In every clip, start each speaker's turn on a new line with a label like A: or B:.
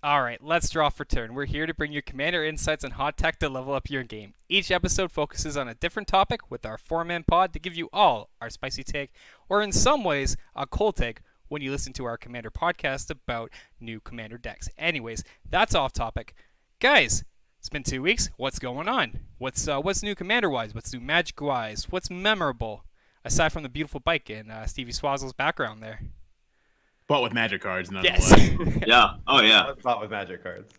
A: All right, let's draw for turn. We're here to bring you Commander insights and hot tech to level up your game. Each episode focuses on a different topic with our four-man pod to give you all our spicy take, or in some ways, a cold take when you listen to our Commander podcast about new Commander decks. Anyways, that's off topic. Guys, it's been 2 weeks. What's going on? What's new Commander-wise? What's new Magic-wise? What's memorable? Aside from the beautiful bike in Stevie Swazzle's background there.
B: But with Magic cards,
A: Yes.
B: nonetheless.
C: Yeah. Oh, yeah.
D: Not with Magic cards.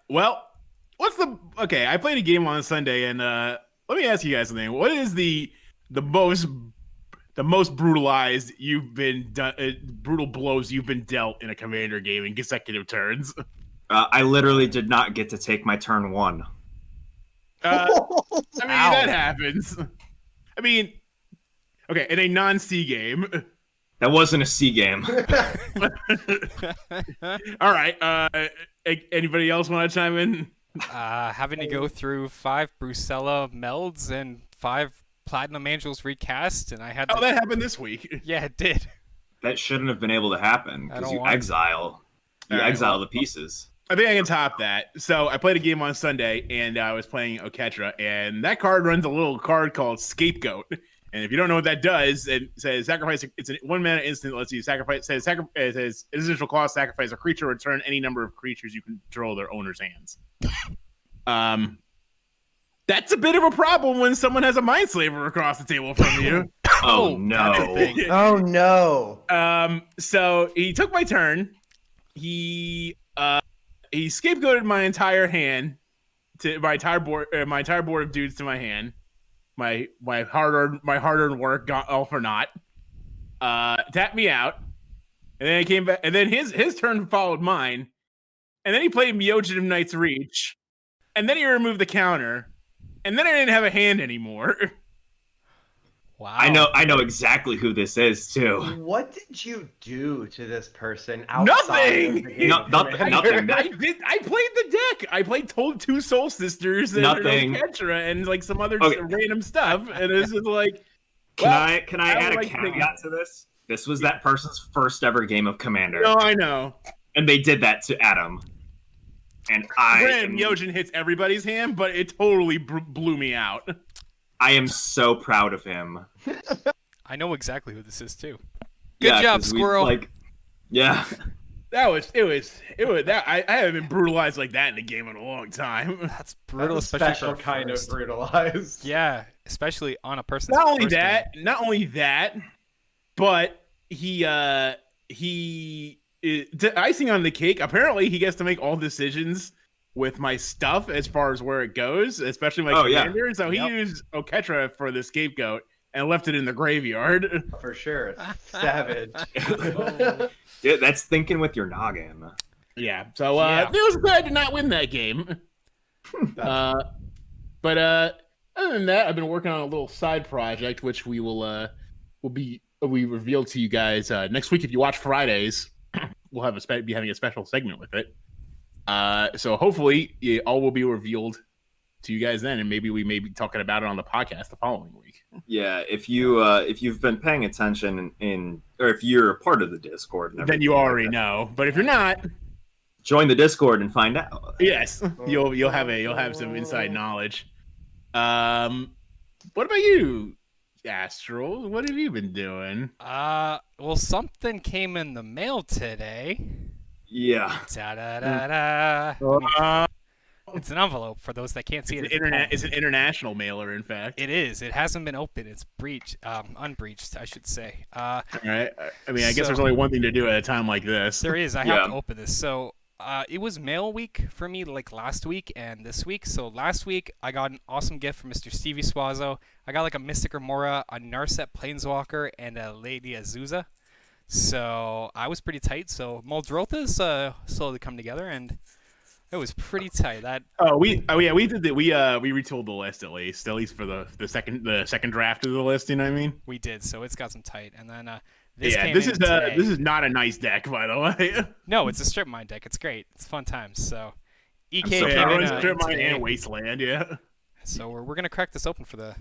B: Well, okay, I played a game on Sunday, and let me ask you guys something. What is the most brutalized you've been brutal blows you've been dealt in a Commander game in consecutive turns?
C: I literally did not get to take my turn one.
B: That happens. I mean, okay, in a non-C game.
C: That wasn't a C game.
B: All right. Anybody else want to chime in?
A: Having to go through 5 Brucella melds and 5 Platinum Angels recast, and I had to...
B: Oh, that happened this week.
A: Yeah, it did.
C: That shouldn't have been able to happen because you exile the pieces.
B: I think I can top that. So I played a game on Sunday, and I was playing Oketra, and that card runs a little card called Scapegoat. And if you don't know what that does, it says sacrifice. It's a 1-mana instant. Lets you sacrifice. It says additional cost. Sacrifice a creature. Return any number of creatures you control their owner's hands. That's a bit of a problem when someone has a Mindslaver across the table from you.
C: Oh no!
D: Oh no!
B: So he took my turn. He scapegoated my entire hand to my entire board of dudes to my hand. My hard-earned work got all for naught. Tapped me out, and then he came back. And then his turn followed mine, and then he played Myojin of Knight's Reach, and then he removed the counter, and then I didn't have a hand anymore.
A: Wow.
C: I know exactly who this is too.
D: What did you do to this person
B: Nothing!
C: Nothing.
B: I played the deck. I played Two Soul Sisters and Ketra and like some other random stuff, and it's just like.
C: Can I add a caveat to this? This was that person's first ever game of Commander.
B: No, I know.
C: And they did that to Adam. And
B: Myojin hits everybody's hand, but it totally blew me out.
C: I am so proud of him.
A: I know exactly who this is too. Good job, Squirrel.
C: Yeah.
B: I haven't been brutalized like that in a game in a long time.
A: That's brutal,
D: That's a
A: especially
D: special
A: for
D: kind
A: first.
D: of brutalized.
A: Yeah, especially on a person's
B: Not only
A: game.
B: that, but icing on the cake. Apparently, he gets to make all decisions with my stuff as far as where it goes, especially my commander. So he used Oketra for the scapegoat and left it in the graveyard.
D: For sure. Savage.
C: Dude, that's thinking with your noggin.
B: Yeah. So it was glad to not win that game. But other than that, I've been working on a little side project, which we will be revealed to you guys next week. If you watch Fridays, we'll have be having a special segment with it. So hopefully all will be revealed to you guys then, and maybe we may be talking about it on the podcast the following week.
C: Yeah, if you've been paying attention or if you're a part of the Discord,
B: then you already know. But if you're not,
C: join the Discord and find out.
B: Yes, you'll have some inside knowledge. What about you, Astral? What have you been doing?
A: Well, something came in the mail today.
C: Yeah.
A: Da-da-da-da. It's an envelope for those that can't see it.
B: It's an international mailer, in fact.
A: It is. It hasn't been opened. It's unbreached, I should say.
B: All right. I mean, I guess there's only one thing to do at a time like this.
A: There is. I have to open this. So it was mail week for me, like last week and this week. So last week, I got an awesome gift from Mr. Stevie Swazzo. I got like a Mystic Remora, a Narset Planeswalker, and a Lady Azusa. So I was pretty tight. So Muldrotha's slowly come together, and it was pretty tight.
B: We did that. We retooled the list at least for the second draft of the list. You know what I mean?
A: We did. So it's got some tight, and then
B: this is not a nice deck, by the way.
A: No, it's a strip mine deck. It's great. It's fun times. So EK
B: came
A: in
B: strip mine
A: today.
B: and Wasteland. Yeah.
A: So we're gonna crack this open for the.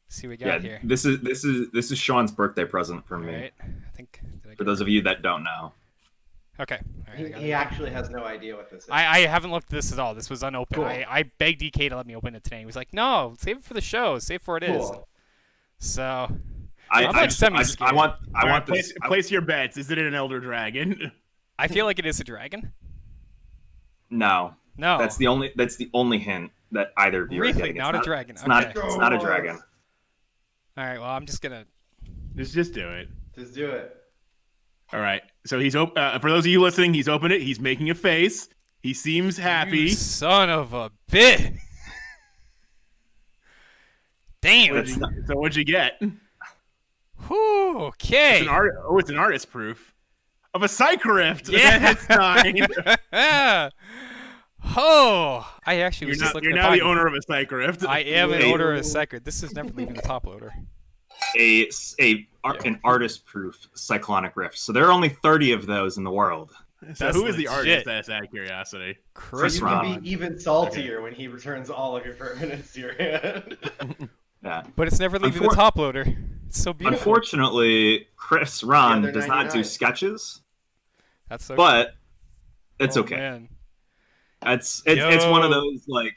A: See what we got here.
C: This is Sean's birthday present for me.
A: Right. I think.
C: For those of you that don't know.
A: Okay. All right, I got
D: He
A: it.
D: actually has no idea what this is.
A: I haven't looked at this at all. This was unopened.
D: Cool.
A: I begged DK to let me open it today. He was like, "No, save it for the show. Save for it is."
D: Cool.
A: So
C: I
A: I'm like semi-scared.
C: want
B: All right,
C: this.
B: place your bets. Is it an Elder Dragon?
A: I feel like it is a dragon.
C: No,
A: No,
C: that's the only hint that either of you are
A: really
C: getting.
A: not a dragon.
C: It's
A: Okay.
C: not. It's not a dragon.
A: All right. Well, I'm just gonna.
B: Just do it.
D: Just do it.
B: All right. So he's for those of you listening, he's opened it. He's making a face. He seems happy.
A: You son of a bitch. Damn.
B: So what'd you get?
A: Whew, okay.
B: It's an artist proof of a Psychrift.
A: Yeah.
B: That's nine.
A: Oh, I actually was
B: You're
A: just
B: now,
A: looking
B: you're
A: at
B: now the
A: buying-
B: owner of a Psychrift.
A: I am an
C: Hey.
A: owner of a secret. This is never leaving the top loader.
C: An artist proof cyclonic rift. So there are only 30 of those in the world.
B: So
A: That's
B: who is the
A: legit.
B: artist? That's out of curiosity.
A: Chris
D: You
C: Ron.
D: can be even saltier when he returns all of your permanents to your hand.
C: Yeah.
A: But it's never leaving the top loader. It's so beautiful.
C: Unfortunately, Chris Ron
D: they're
C: does not do
D: 99.
C: sketches,
A: That's so.
C: but it's
A: Oh,
C: okay.
A: Man.
C: It's one of those like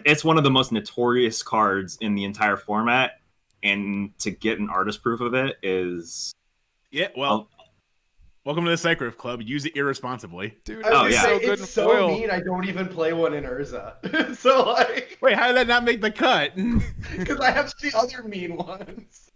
C: it's one of the most notorious cards in the entire format, and to get an artist proof of it is
B: Yeah, well, welcome to the Psychrift Club. Use it irresponsibly.
A: Dude,
D: I was gonna
C: yeah.
D: say,
A: so good in
D: it's so
A: foil.
D: mean I don't even play one in Urza. So, like,
B: Wait, how did that not make the cut?
D: because I have the other mean ones.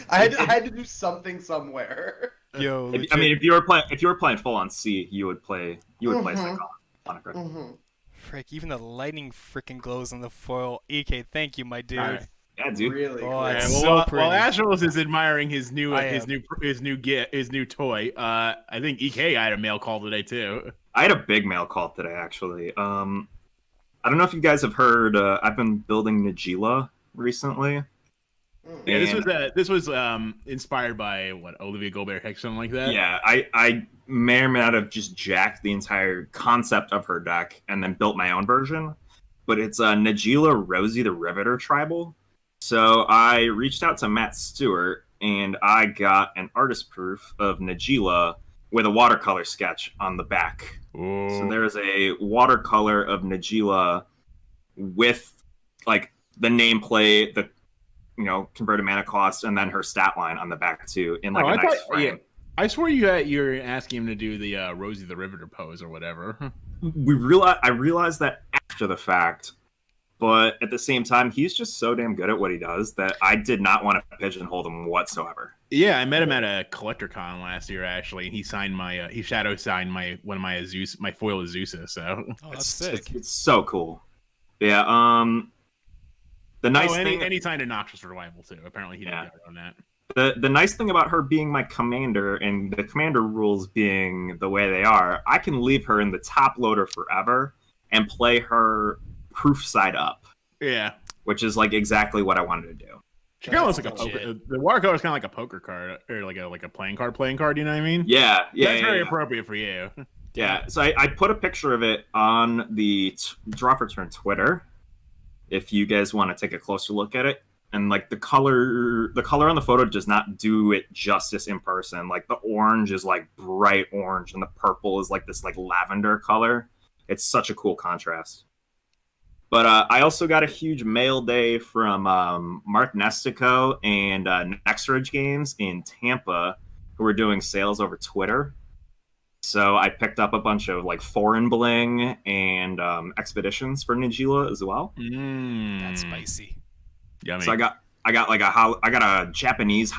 D: I had to do something somewhere.
A: Yo,
C: I mean, if you were playing full on C, you would play cyclonic rift.
D: Mm-hmm.
A: frick, even the lightning freaking glows on the foil. EK, thank you, my dude.
B: All right.
C: Yeah, dude.
D: Really
A: Oh,
D: cool.
A: it's
B: Yeah,
A: so
B: while
A: pretty.
B: Astros is admiring his new
A: I
B: his new toy, I think EK had a mail call today too.
C: I had a big mail call today, actually. I don't know if you guys have heard. I've been building Nagila recently.
B: Yeah,
C: And-
B: this was inspired by what, Olivia Goldberg Hex, something like that.
C: Yeah, I may or may not have just jacked the entire concept of her deck and then built my own version. But it's Nagila Rosie the Riveter tribal. So I reached out to Matt Stewart and I got an artist proof of Nagila with a watercolor sketch on the back.
B: Ooh.
C: So there's a watercolor of Nagila with like the nameplate, the converted mana cost, and then her stat line on the back too in like a nice frame.
B: I swore you were asking him to do the Rosie the Riveter pose or whatever.
C: I realized that after the fact, but at the same time, he's just so damn good at what he does that I did not want to pigeonhole him whatsoever.
B: Yeah, I met him at a collector con last year actually, and he signed my he shadow signed my my foil Azusa. So
A: Oh, that's sick.
C: It's so cool. Yeah. The nice thing,
B: and he signed a Noxious Revival too. Apparently, he didn't get on that.
C: the nice thing about her being my commander and the commander rules being the way they are, I can leave her in the top loader forever and play her proof side up,
B: Yeah,
C: which is like exactly what I wanted to do.
B: she kind of looks like a
A: That's
B: poker.
A: legit.
B: The watercolor is kind of like a poker card or like a playing card. You know what I mean?
C: Yeah,
B: That's very
C: yeah.
B: appropriate for you.
C: Yeah, so I put a picture of it on the Draw for Turn Twitter. If you guys want to take a closer look at it, and like the color on the photo does not do it justice in person. Like the orange is like bright orange, and the purple is like this like lavender color. It's such a cool contrast. But I also got a huge mail day from Mark Nestico and Nextridge Games in Tampa, who were doing sales over Twitter. So I picked up a bunch of like foreign bling and expeditions for Nagila as well.
A: That's spicy.
B: Yummy.
C: So I got a Japanese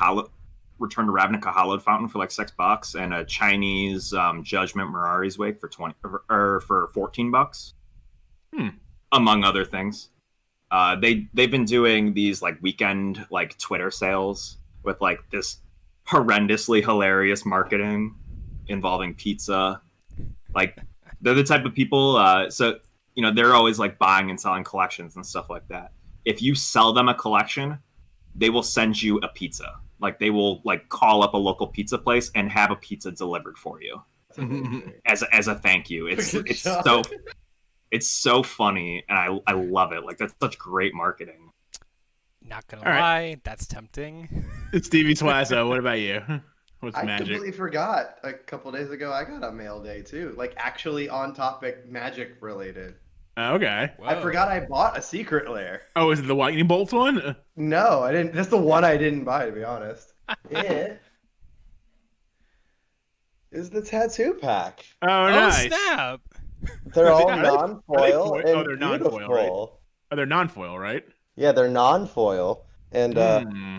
C: Return to Ravnica hollowed fountain for like $6 and a Chinese Judgment Mirari's Wake for for $14, among other things. They've been doing these like weekend like Twitter sales with like this horrendously hilarious marketing involving pizza. Like they're the type of people so they're always like buying and selling collections and stuff like that. If you sell them a collection, they will send you a pizza. Like they will like call up a local pizza place and have a pizza delivered for you as a thank you. It's so funny, and I love it. Like that's such great marketing.
A: Not gonna
B: All right.
A: lie, that's tempting.
B: Stevie Swasso, what about you? What's
D: I
B: Magic?
D: completely forgot. A couple days ago, I got a mail day too. Like actually on topic Magic related.
B: Okay.
A: Whoa.
D: I forgot I bought a secret lair.
B: Oh, is it the lightning bolts one?
D: No, I didn't. That's the one I didn't buy, to be honest. It is the tattoo pack.
B: Oh,
A: Oh,
B: nice.
A: snap!
D: They're all
B: Are they
D: non-foil
B: foil?
D: and
B: Oh, they're non-foil,
D: beautiful.
B: right? Oh, they're non-foil, right?
D: Yeah, they're non-foil, and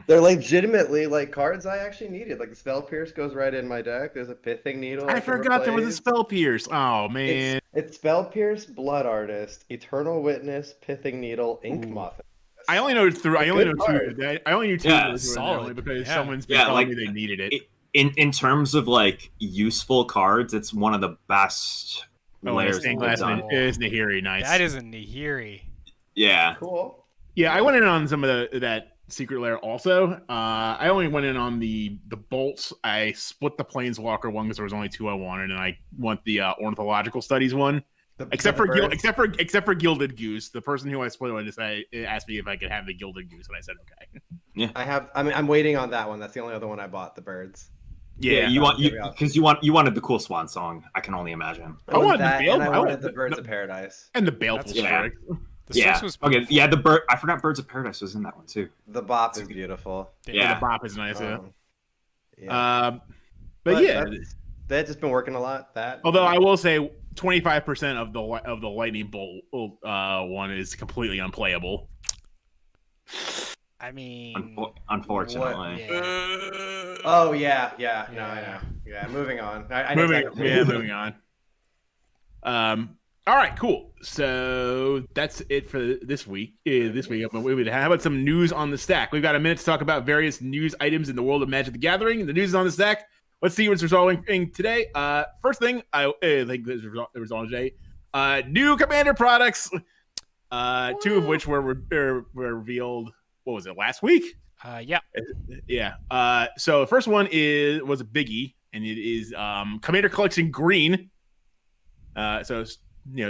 D: they're legitimately like cards I actually needed. Like the Spell Pierce goes right in my deck. There's a Pithing Needle.
B: I
D: can
B: forgot there was a
D: replace.
B: spell pierce. Oh man.
D: It's Spell Pierce, Blood Artist, Eternal Witness, Pithing Needle, Ink
A: Ooh.
D: Moth.
B: I only know two. I only know
D: Good
B: two. I only knew two.
C: Yeah,
B: of those were in there only
A: solid.
B: because
A: Yeah.
B: someone's been
C: Yeah,
B: telling
C: like,
B: me they needed it.
C: In terms of like useful cards, it's one of the best
B: Oh, and
C: layers
B: stained
C: they've
B: glass
C: done.
B: is Nahiri. Nice.
A: That is a Nihiri.
C: Yeah.
D: Cool.
B: Yeah, I went in on some of that secret lair also. I only went in on the bolts. I split the planeswalker one because there was only two I wanted, and I want the ornithological studies one. Except for Gilded Goose, the person who I split with asked me if I could have the Gilded Goose, and I said okay.
D: I'm waiting on that one. That's the only other one I bought. The birds.
C: Yeah, you wanted the cool swan song. I can only imagine.
B: I wanted the
D: that,
B: Bale-
D: and I
B: I
D: wanted
B: wanted
D: the
B: the-
D: Birds of Paradise.
B: And the baleful
A: That's-
B: strike.
A: The Strix was
C: Okay.
A: beautiful.
C: Yeah, the bird. I forgot Birds of Paradise was in that one too.
D: The Bop is beautiful.
C: Yeah.
B: The bop is nice. Yeah.
D: Yeah.
B: But yeah.
D: They've just been working a lot.
B: Although I will say, 25% of the lightning bolt one is completely unplayable.
A: I mean,
C: Unfortunately.
A: yeah.
D: Oh yeah. No, I
A: Yeah.
D: know. Yeah. Moving on. I know exactly.
B: Moving on. All right, cool. So that's it for this week. How about some news on the stack? We've got a minute to talk about various news items in the world of Magic the Gathering. The news is on the stack. Let's see what's resolving today. First thing, I think this resolved today. New Commander products. Two of which were revealed. What was it, last week?
A: Yeah.
B: Yeah. So the first one was a biggie, and it is Commander Collection Green. So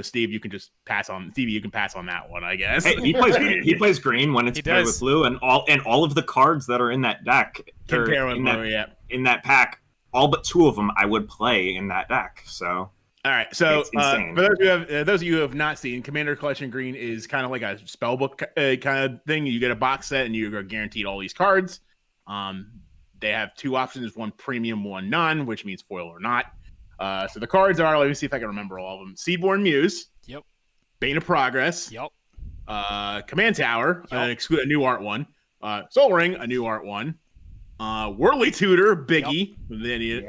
B: Steve, you can just pass on. Stevie, you can pass on that one, I guess.
C: Hey, he plays green when it's
A: He
C: paired
A: does.
C: with blue, and all of the cards that are in that deck
B: Can pair with
C: in
B: blue, yeah.
C: that pack, all but two of them I would play in that deck. So
B: All right, so
C: It's insane.
B: for those of you who have not seen, Commander Collection Green is kind of like a spell book kind of thing. You get a box set, and you're guaranteed all these cards. They have two options: one premium, one non, which means foil or not. So the cards are, let me see if I can remember all of them: Seedborn Muse,
A: Yep.
B: Bane of Progress,
A: Yep.
B: Command Tower,
A: Yep.
B: a new art one, Soul Ring, a new art one, Whirly Tutor, biggie,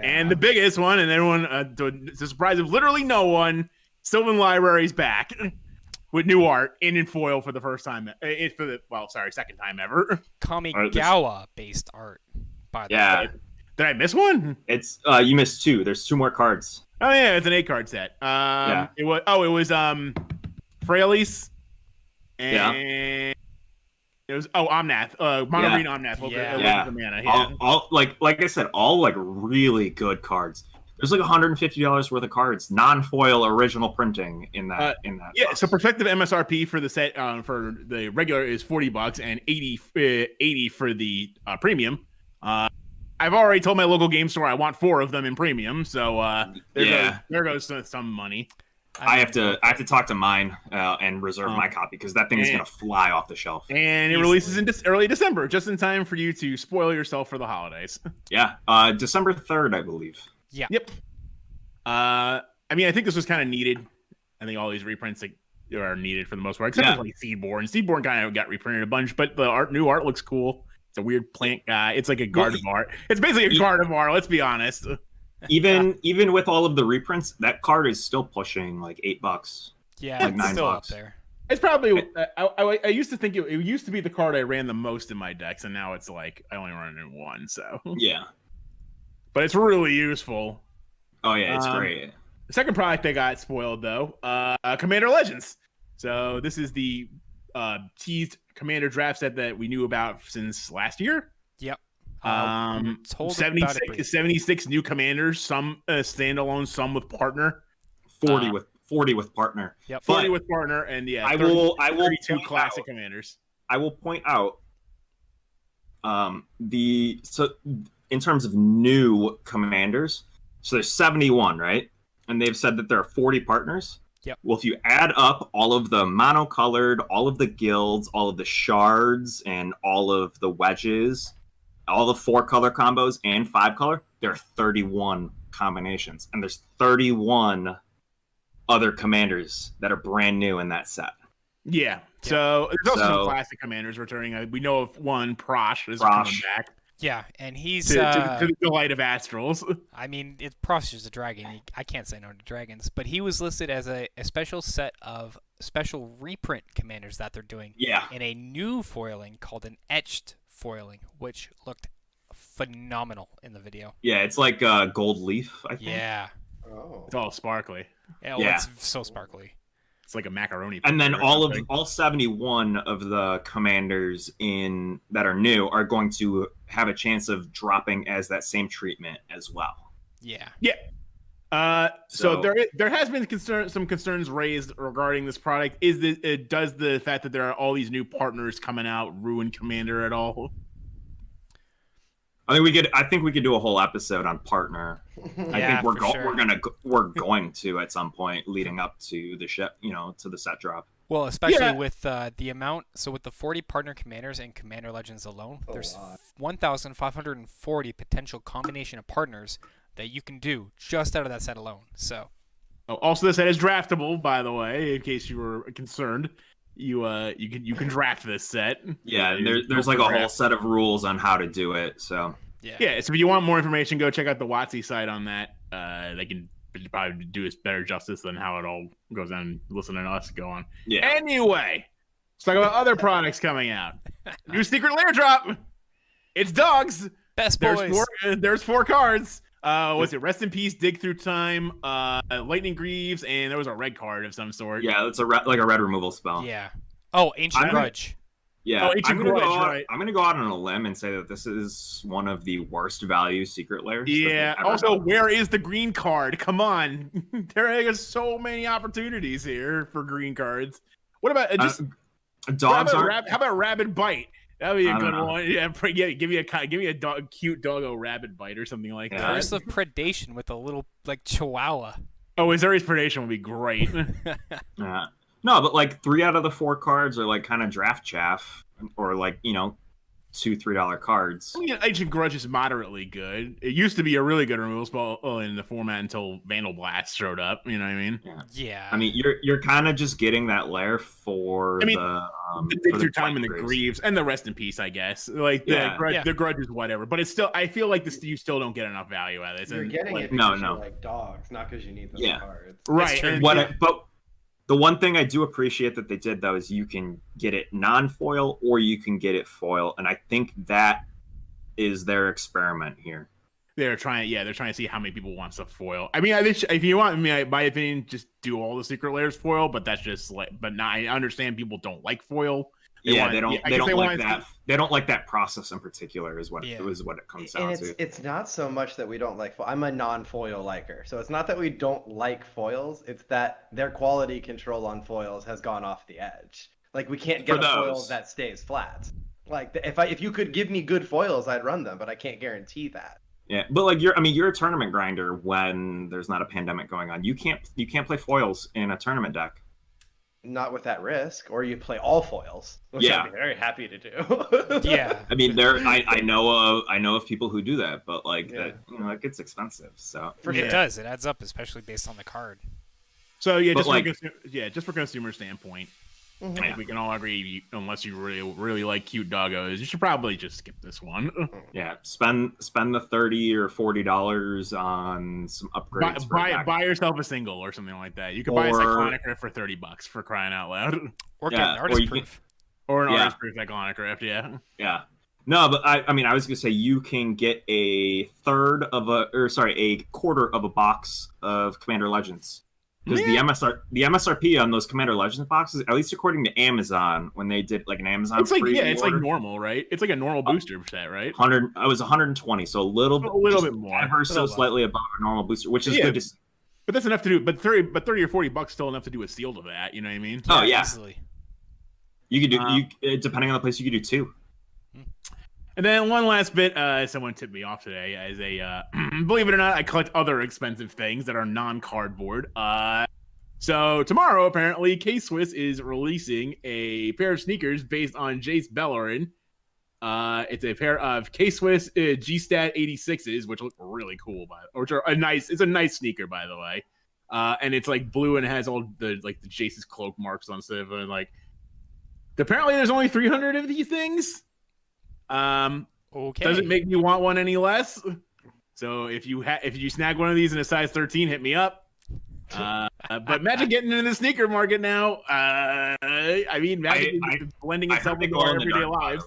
B: and the biggest one, and everyone, to the surprise of literally no one, Sylvan Library's back with new art and in foil for the first time. Second time ever.
A: Kamigawa based art. By the
C: yeah,
A: way.
B: Did I miss one?
C: it's you missed two. There's two more cards.
B: Oh yeah, it's an 8-card set. It was Frailis, and it was Omnath, mono green Omnath.
A: Yeah.
B: The mana. Yeah.
C: All like I said, all like really good cards. There's like $150 worth of cards, non-foil original printing in that.
B: Yeah,
C: box.
B: so prospective MSRP for the set for the regular is $40 and 80 for the premium. I've already told my local game store I want 4 of them in premium, so there goes some money.
C: I have to talk to mine and reserve my copy because that thing is gonna fly off the shelf.
B: And it releases in early December, just in time for you to spoil yourself for the holidays.
C: Yeah, December 3rd, I believe.
A: Yeah.
B: Yep. I mean, I think this was kind of needed. I think all these reprints are needed for the most part, except for like Seedborn. Seedborn kind of got reprinted a bunch, but the new art looks cool. It's a weird plant guy. It's like a Gardevoir. It's basically a Gardevoir. Let's be honest.
C: Even with all of the reprints, that card is still pushing like $8.
A: Yeah,
C: Like
A: it's still
C: $9.
A: up there.
B: It's probably. I used to think it used to be the card I ran the most in my decks, and now it's like I only run it in one. So
C: Yeah.
B: but it's really useful.
C: Oh yeah, it's great.
B: The second product I got spoiled though, Commander Legends. So this is the teased Commander draft set that we knew about since last year.
A: Yep. Told
B: 76 new commanders, some standalone, some with partner.
C: 40 with partner.
A: Yep.
B: 40 with partner, and
C: I will
B: 32
C: point
B: classic
C: out-
B: commanders.
C: I will point out in terms of new commanders, so there's 71, right? And they've said that there are 40 partners.
A: Yep.
C: Well, if you add up all of the monocolored, all of the guilds, all of the shards, and all of the wedges, all the 4-color combos and 5-color, there are 31 combinations. And there's 31 other commanders that are brand new in that set.
B: Yeah. So there's also some classic commanders returning. We know of one, Prosh, is coming back.
A: Yeah, and he's
B: to the delight of Astrals.
A: I mean, Prosh is a dragon. I can't say no to dragons, but he was listed as a special set of special reprint commanders that they're doing.
C: Yeah.
A: In a new foiling called an etched foiling, which looked phenomenal in the video.
C: Yeah, it's like gold leaf, I think.
A: Yeah.
B: Oh. It's all sparkly.
A: Yeah, it's so sparkly.
B: It's like a macaroni.
C: And then all 71 of the commanders that are new are going to have a chance of dropping as that same treatment as well.
A: Yeah.
B: Yeah. So there has been some concerns raised regarding this product. Does the fact that there are all these new partners coming out ruin Commander at all?
C: I think we could do a whole episode on partner. I think we're going to at some point leading up to the to the set drop.
A: Well, especially with the amount. So with the 40 partner commanders and Commander Legends alone, there's 1,540 potential combination of partners that you can do just out of that set alone. So.
B: Oh, also, this set is draftable, by the way, in case you were concerned. You can draft this set.
C: Yeah, there's like a whole set of rules on how to do it. So
B: yeah. So if you want more information, go check out the WotC site on that. They can probably do us better justice than how it all goes down. Listening to us go on.
C: Yeah.
B: Anyway, let's talk about other products coming out. New secret lair drop. It's dogs.
A: Best boys.
B: There's 4 cards. What's it? Rest in Peace, Dig Through Time, Lightning Greaves, and there was a red card of some sort.
C: Yeah, it's like a red removal spell.
A: Yeah. Oh, Ancient Grudge.
C: Yeah,
B: Ancient Grudge, right.
C: I'm gonna go out on a limb and say that this is one of the worst value secret lairs.
B: Yeah. Also, where is the green card? Come on, there are so many opportunities here for green cards. What about
C: dogs?
B: How about Rabid Bite? That'd be a good one. Yeah, give me a cute doggo rabbit bite or something like that.
A: Curse of Predation with a little Chihuahua.
B: Oh, Azorius Predation would be great.
C: Yeah. No, but like 3 out of the 4 cards are like kind of draft chaff, or like $2-3 cards.
B: I mean, Ancient Grudge is moderately good. It used to be a really good removal spell in the format until Vandal Blast showed up. You know what I mean?
A: Yeah.
C: I mean, you're kind of just getting that lair for
B: the Dig Through Time and the Greaves and the Rest in Peace, I guess. Like the Grudge is whatever, but it's still. I feel like you still don't get enough value out of this.
D: You're getting it because you like dogs, not because you need those cards.
B: Right.
C: But the one thing I do appreciate that they did, though, is you can get it non-foil or you can get it foil, and I think that is their experiment here.
B: They're trying to see how many people wants a foil. I mean, if you want, my opinion, just do all the secret layers foil. But that's just I understand people don't like foil. They don't like that process in particular. Is what it comes down to.
D: It's not so much that we don't like foil. I'm a non-foil liker, so it's not that we don't like foils. It's that their quality control on foils has gone off the edge. Like we can't get a foil that stays flat. Like if you could give me good foils, I'd run them, but I can't guarantee that.
C: Yeah, but like you're a tournament grinder when there's not a pandemic going on. You can't play foils in a tournament deck.
D: Not with that risk, or you play all foils, which I'd be very happy to do.
A: Yeah,
C: I mean, I know of people who do that, but that it gets expensive. So
A: it does. It adds up, especially based on the card.
B: So just for consumer standpoint, I think we can all agree, unless you really like cute doggos, you should probably just skip this one.
C: Yeah, spend the $30 or $40 on some upgrades.
B: Buy yourself a single or something like that. You could buy a Cyclonic Rift for $30 for crying out loud.
A: Or get an artist proof.
B: Or an artist proof Cyclonic Rift, yeah.
C: Yeah. No, but I mean, I was gonna say you can get a quarter of a box of Commander Legends. Because the MSRP on those Commander Legends boxes, at least according to Amazon, when they did like an Amazon,
B: it's like normal, right? It's like a normal booster set, right?
C: I was 120, so a little bit more, ever so slightly above a normal booster, which is good to see.
B: But that's enough to do. But 30 or $40 still enough to do a seal to that. You know what I mean?
C: Oh yeah.
A: Easily.
C: You could do depending on the place, you could do 2.
B: And then one last bit, someone tipped me off today as a, believe it or not, I collect other expensive things that are non-cardboard. So tomorrow, apparently, K-Swiss is releasing a pair of sneakers based on Jace Bellerin. It's a pair of K-Swiss G-Stat 86s, which look really cool, which are it's a nice sneaker, by the way. And it's like blue and it has all the Jace's cloak marks on it. And like, apparently there's only 300 of these things.
A: Okay.
B: Doesn't make me want one any less. So if you snag one of these in a size 13, hit me up. But imagine getting into the sneaker market now. I mean, Magic is blending itself into our everyday lives.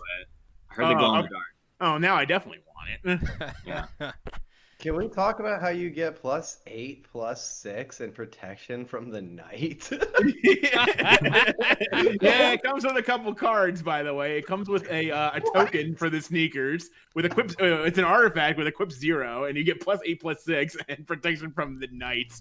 C: I heard they glow in the dark.
B: Oh, now I definitely want it.
C: Yeah.
D: Can we talk about how you get +8, +6, and protection from the night?
B: Yeah, it comes with a couple cards, by the way. It comes with a token for the sneakers with equip. It's an artifact with equip 0, and you get +8, +6, and protection from the night.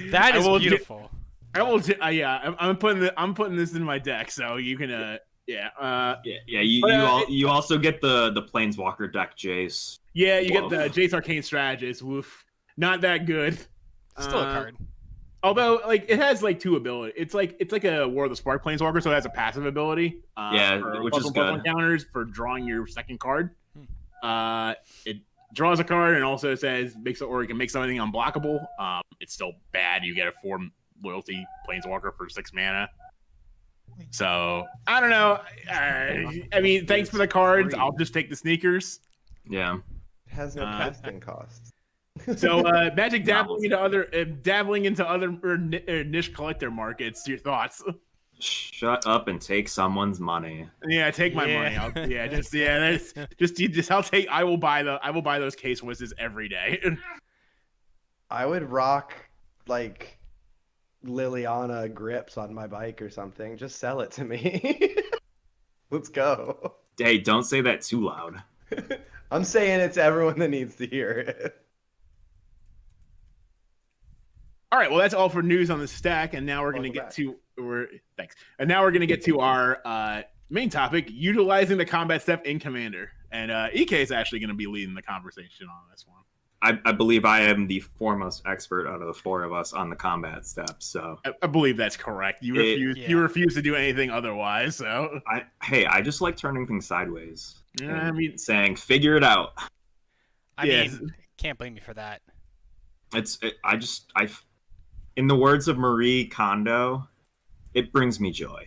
A: That is beautiful.
B: I will. I'm putting this in my deck, so you can.
C: You also get the Planeswalker deck, Jace.
B: Yeah, you get the Jace Arcane Strategist. Woof, not that good.
A: Still a card.
B: Although, like, it has like 2 abilities. It's like a War of the Spark Planeswalker, so it has a passive ability.
C: Which is good.
B: Counters for drawing your second card. It draws a card and also says you can make something unblockable. It's still bad. You get a 4 loyalty Planeswalker for 6 mana. So I don't know. I mean, thanks for the cards. I'll just take the sneakers.
C: Yeah.
D: It has no casting costs.
B: So Magic dabbling into other niche collector markets. Your thoughts?
C: Shut up and take someone's money.
B: Yeah, take my money. I will buy those K-Swisses every day.
D: I would rock like Liliana grips on my bike or something. Just sell it to me. Let's go.
C: Hey, don't say that too loud.
D: I'm saying it to everyone that needs to hear it.
B: All right, well, that's all for news on the stack, and now we're going to get to our main topic: utilizing the combat step in Commander. And EK is actually going to be leading the conversation on this one.
C: I believe I am the foremost expert out of the 4 of us on the combat step. So
B: I believe that's correct. You refuse to do anything otherwise. So
C: I just like turning things sideways.
B: Yeah, I mean,
C: saying figure it out.
A: I mean, can't blame me for that.
B: In
C: the words of Marie Kondo, it brings me joy.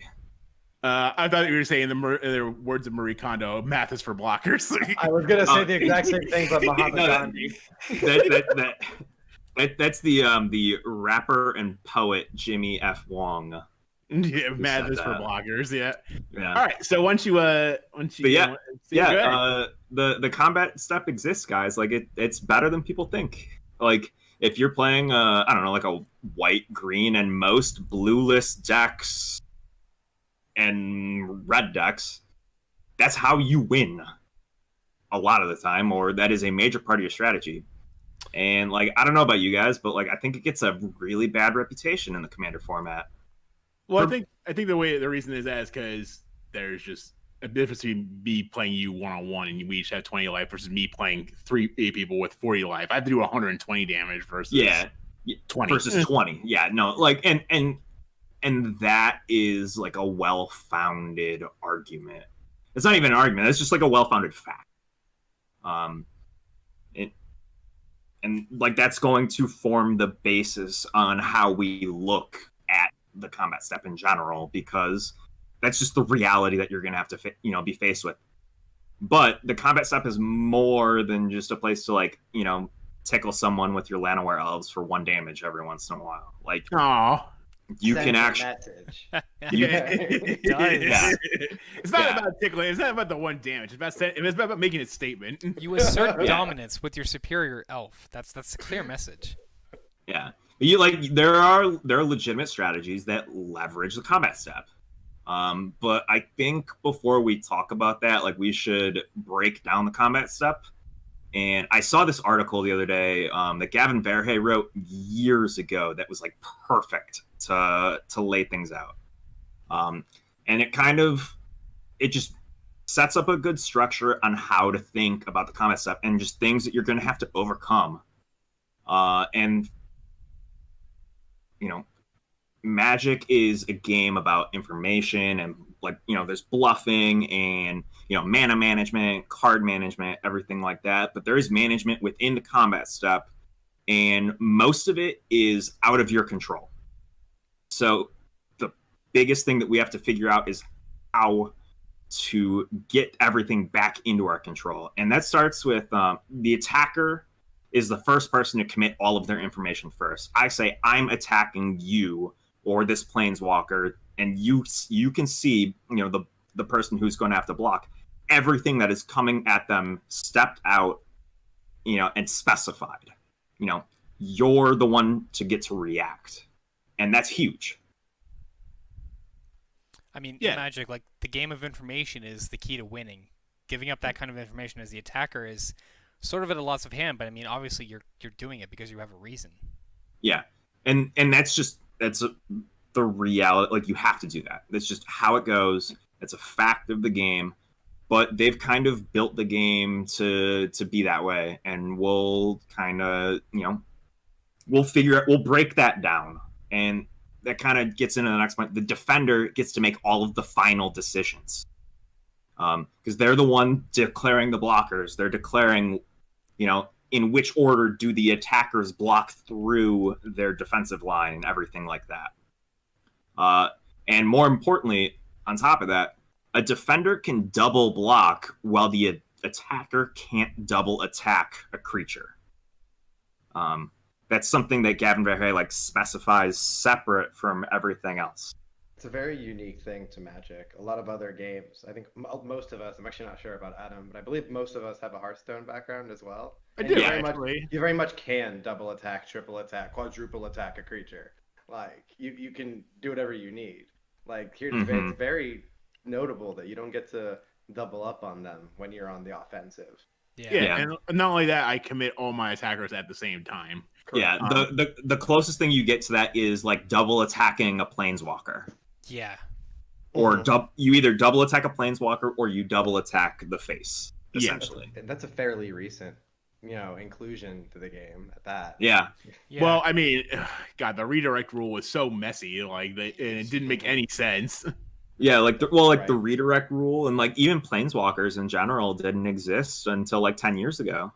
B: I thought you were saying the words of Marie Kondo, math is for blockers.
D: I was going to say the exact same thing, but Mahatma Gandhi.
C: That's the rapper and poet Jimmy F. Wong.
B: Yeah, math is for blockers. Yeah.
C: Yeah.
B: All right. So once you the
C: combat step exists, guys. Like it's better than people think. Like if you're playing I don't know, like a white, green, and most blueless decks and red decks, that's how you win a lot of the time, or that is a major part of your strategy. And like I don't know about you guys, but like I think it gets a really bad reputation in the Commander format.
B: Well, I think the reason is that is because there's just a difference between me playing you 1-on-1 and we each have 20 life versus me playing 3 people with 40 life. I have to do 120 damage versus 20
C: versus 20. Yeah, no, like and that is like a well-founded argument. It's not even an argument. It's just like a well-founded fact. And like that's going to form the basis on how we look at the combat step in general, because that's just the reality that you're going to have to be faced with. But the combat step is more than just a place to like tickle someone with your Llanowar Elves for 1 damage every once in a while. Like, you can actually.
A: It does.
B: It's not about tickling. It's not about the 1 damage. It's about making a statement.
A: You assert dominance with your superior elf. That's a clear message.
C: Yeah, there are legitimate strategies that leverage the combat step. But I think before we talk about that, like we should break down the combat step. And I saw this article the other day that Gavin Verhey wrote years ago that was like perfect to lay things out. And it just sets up a good structure on how to think about the combat stuff and just things that you're going to have to overcome. And, Magic is a game about information and, there's bluffing and, mana management, card management, everything like that. But there is management within the combat step, and most of it is out of your control. So the biggest thing that we have to figure out is how to get everything back into our control. And that starts with the attacker is the first person to commit all of their information first. I say, I'm attacking you or this planeswalker, and you can see, the person who's going to have to block everything that is coming at them, stepped out, and specified. You're the one to get to react. And that's huge.
A: I mean, in Magic, like, the game of information is the key to winning. Giving up that kind of information as the attacker is sort of at a loss of hand, but I mean, obviously you're doing it because you have a reason.
C: Yeah, and that's the reality. Like, you have to do that. That's just how it goes. It's a fact of the game. But they've kind of built the game to be that way, and we'll kind of we'll break that down, and that kind of gets into the next point. The defender gets to make all of the final decisions, because they're the one declaring the blockers. They're declaring, in which order do the attackers block through their defensive line and everything like that. And more importantly, on top of that, a defender can double block while the attacker can't double attack a creature. That's something that Gavin Verhey specifies separate from everything else.
D: It's a very unique thing to Magic. A lot of other games, I think most of us, I'm actually not sure about Adam, but I believe most of us have a Hearthstone background as well.
B: I do,
D: You very much can double attack, triple attack, quadruple attack a creature. Like, you can do whatever you need. Like, here, it's very notable that you don't get to double up on them when you're on the offensive.
B: Yeah, and not only that, I commit all my attackers at the same time.
C: Correct. Yeah, the closest thing you get to that is double attacking a planeswalker.
A: Yeah.
C: Or you either double attack a planeswalker or you double attack the face, essentially.
D: Yeah. That's a fairly recent, inclusion to the game at that.
C: Yeah.
B: Well, I mean, God, the redirect rule was so messy, and it didn't make any sense.
C: Yeah, the redirect rule and even planeswalkers in general didn't exist until 10 years ago.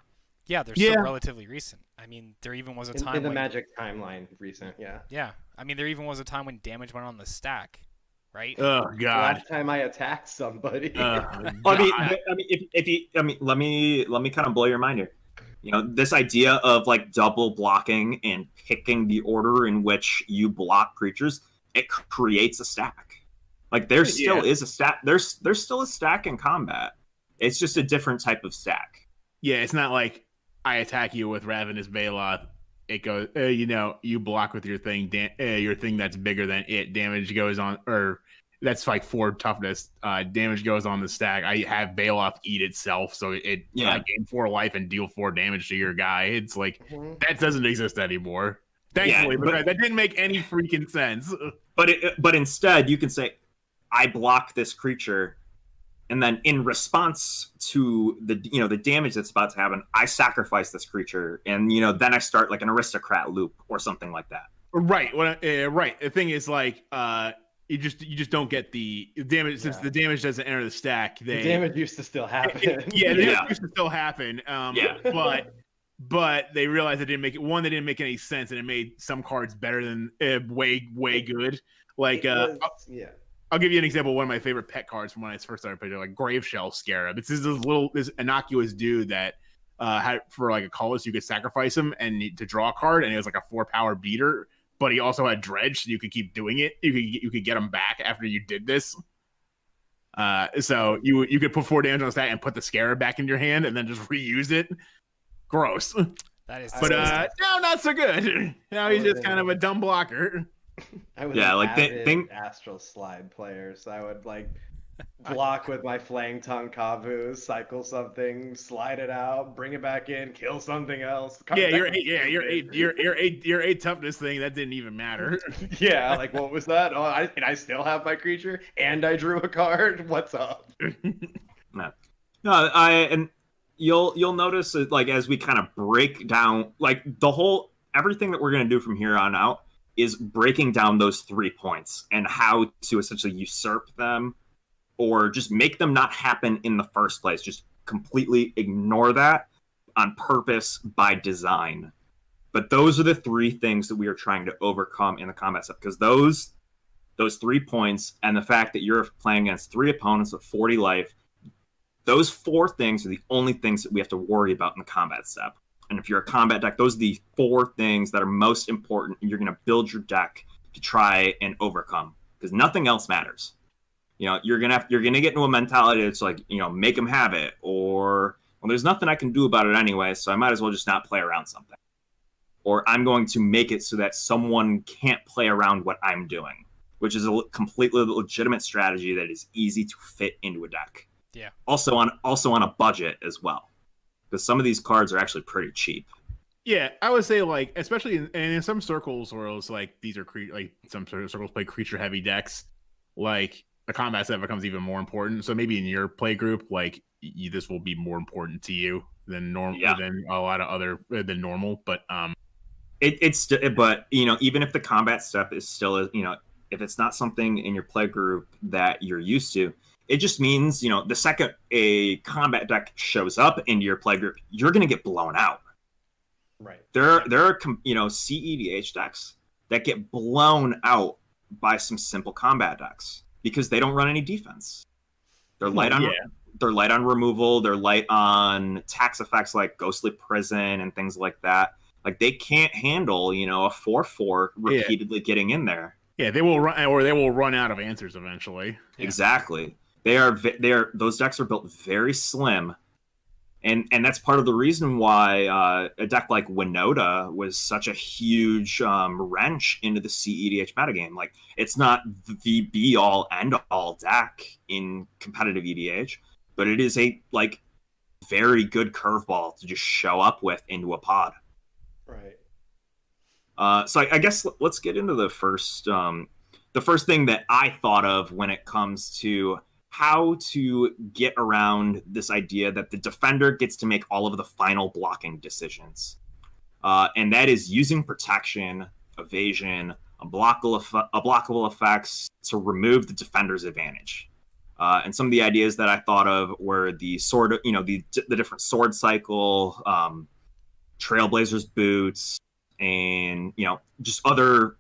A: Yeah, they're still relatively recent. I mean, there even was a time
D: in the Magic timeline recent, yeah.
A: Yeah. I mean, there even was a time when damage went on the stack, right?
B: Oh God.
D: Last time I attacked somebody.
C: Let me kind of blow your mind here. This idea of double blocking and picking the order in which you block creatures, it creates a stack. There still is a stack. There's still a stack in combat. It's just a different type of stack.
B: Yeah, it's not like I attack you with Ravenous Baloth. It goes, you block with your thing that's bigger than it. Damage goes on, or that's 4 toughness. Damage goes on the stack. I have Baloth eat itself, so it gain 4 life and deal 4 damage to your guy. It's that doesn't exist anymore. Thankfully, but that didn't make any freaking sense.
C: But instead, you can say, I block this creature, and then in response to the damage that's about to happen, I sacrifice this creature, and then I start an aristocrat loop or something like that.
B: Right. Right. The thing is, you just don't get the damage since the damage doesn't enter the stack.
D: The damage used to still happen.
B: It used to still happen. But they realized it didn't make it. One, they didn't make any sense, and it made some cards better than way good. I'll give you an example of one of my favorite pet cards from when I first started playing, Graveshell Scarab. It's this innocuous dude that had for a colorless, you could sacrifice him and to draw a card, and it was a 4-power beater. But he also had dredge, so you could keep doing it. You could get him back after you did this. So you could put 4 damage on the stack and put the Scarab back in your hand, and then just reuse it. Gross.
A: That is.
B: But no, not so good. Now he's just kind of a dumb blocker.
D: I was an Astral Slide player, so I would block with my Flang Tongue Kavu, cycle something, slide it out, bring it back in, kill something else.
B: Your 8 toughness thing that didn't even matter.
D: Yeah, what was that? Oh, I still have my creature, and I drew a card. What's up?
C: No, and you'll notice that, like, as we kind of break down, like, everything that we're going to do from here on out is breaking down those 3 points and how to essentially usurp them or just make them not happen in the first place. Just completely ignore that on purpose by design. But those are the 3 things that we are trying to overcome in the combat stuff, because those 3 points and the fact that you're playing against 3 opponents with 40 life, those 4 things are the only things that we have to worry about in the combat step. And if you're a combat deck, those are the 4 things that are most important, and you're going to build your deck to try and overcome, because nothing else matters. You know, you're gonna get into a mentality that's like, you know, make them have it, or, well, there's nothing I can do about it anyway, so I might as well just not play around something. Or I'm going to make it so that someone can't play around what I'm doing, which is a completely legitimate strategy that is easy to fit into a deck.
A: Yeah. Also
C: on a budget as well, because some of these cards are actually pretty cheap.
B: Yeah, I would say, like, especially in some circles where it's like these are like some sort of circles play creature heavy decks, like a combat set becomes even more important. So maybe in your play group, like this will be more important to you than normal, than a lot of other than normal. But
C: but you know, even if the combat step is still, you know, if it's not something in your play group that you're used to, it just means, you know, the second a combat deck shows up into your play group, you're going to get blown out.
D: Right.
C: There are, you know, CEDH decks that get blown out by some simple combat decks because they don't run any defense. They're light on removal. They're light on tax effects like Ghostly Prison and things like that. Like, they can't handle, you know, a 4/4 repeatedly getting in there.
B: Yeah, they will run out of answers eventually.
C: Yeah. Exactly. Those decks are built very slim. And that's part of the reason why a deck like Winota was such a huge wrench into the CEDH metagame. Like, it's not the be-all, end-all deck in competitive EDH, but it is a, like, very good curveball to just show up with into a pod.
D: Right.
C: So I guess let's get into the first thing that I thought of when it comes to how to get around this idea that the defender gets to make all of the final blocking decisions. And that is using protection, evasion, unblockable effects to remove the defender's advantage. And some of the ideas that I thought of were the sword, you know, the different sword cycle, Trailblazer's boots, and, you know, just other,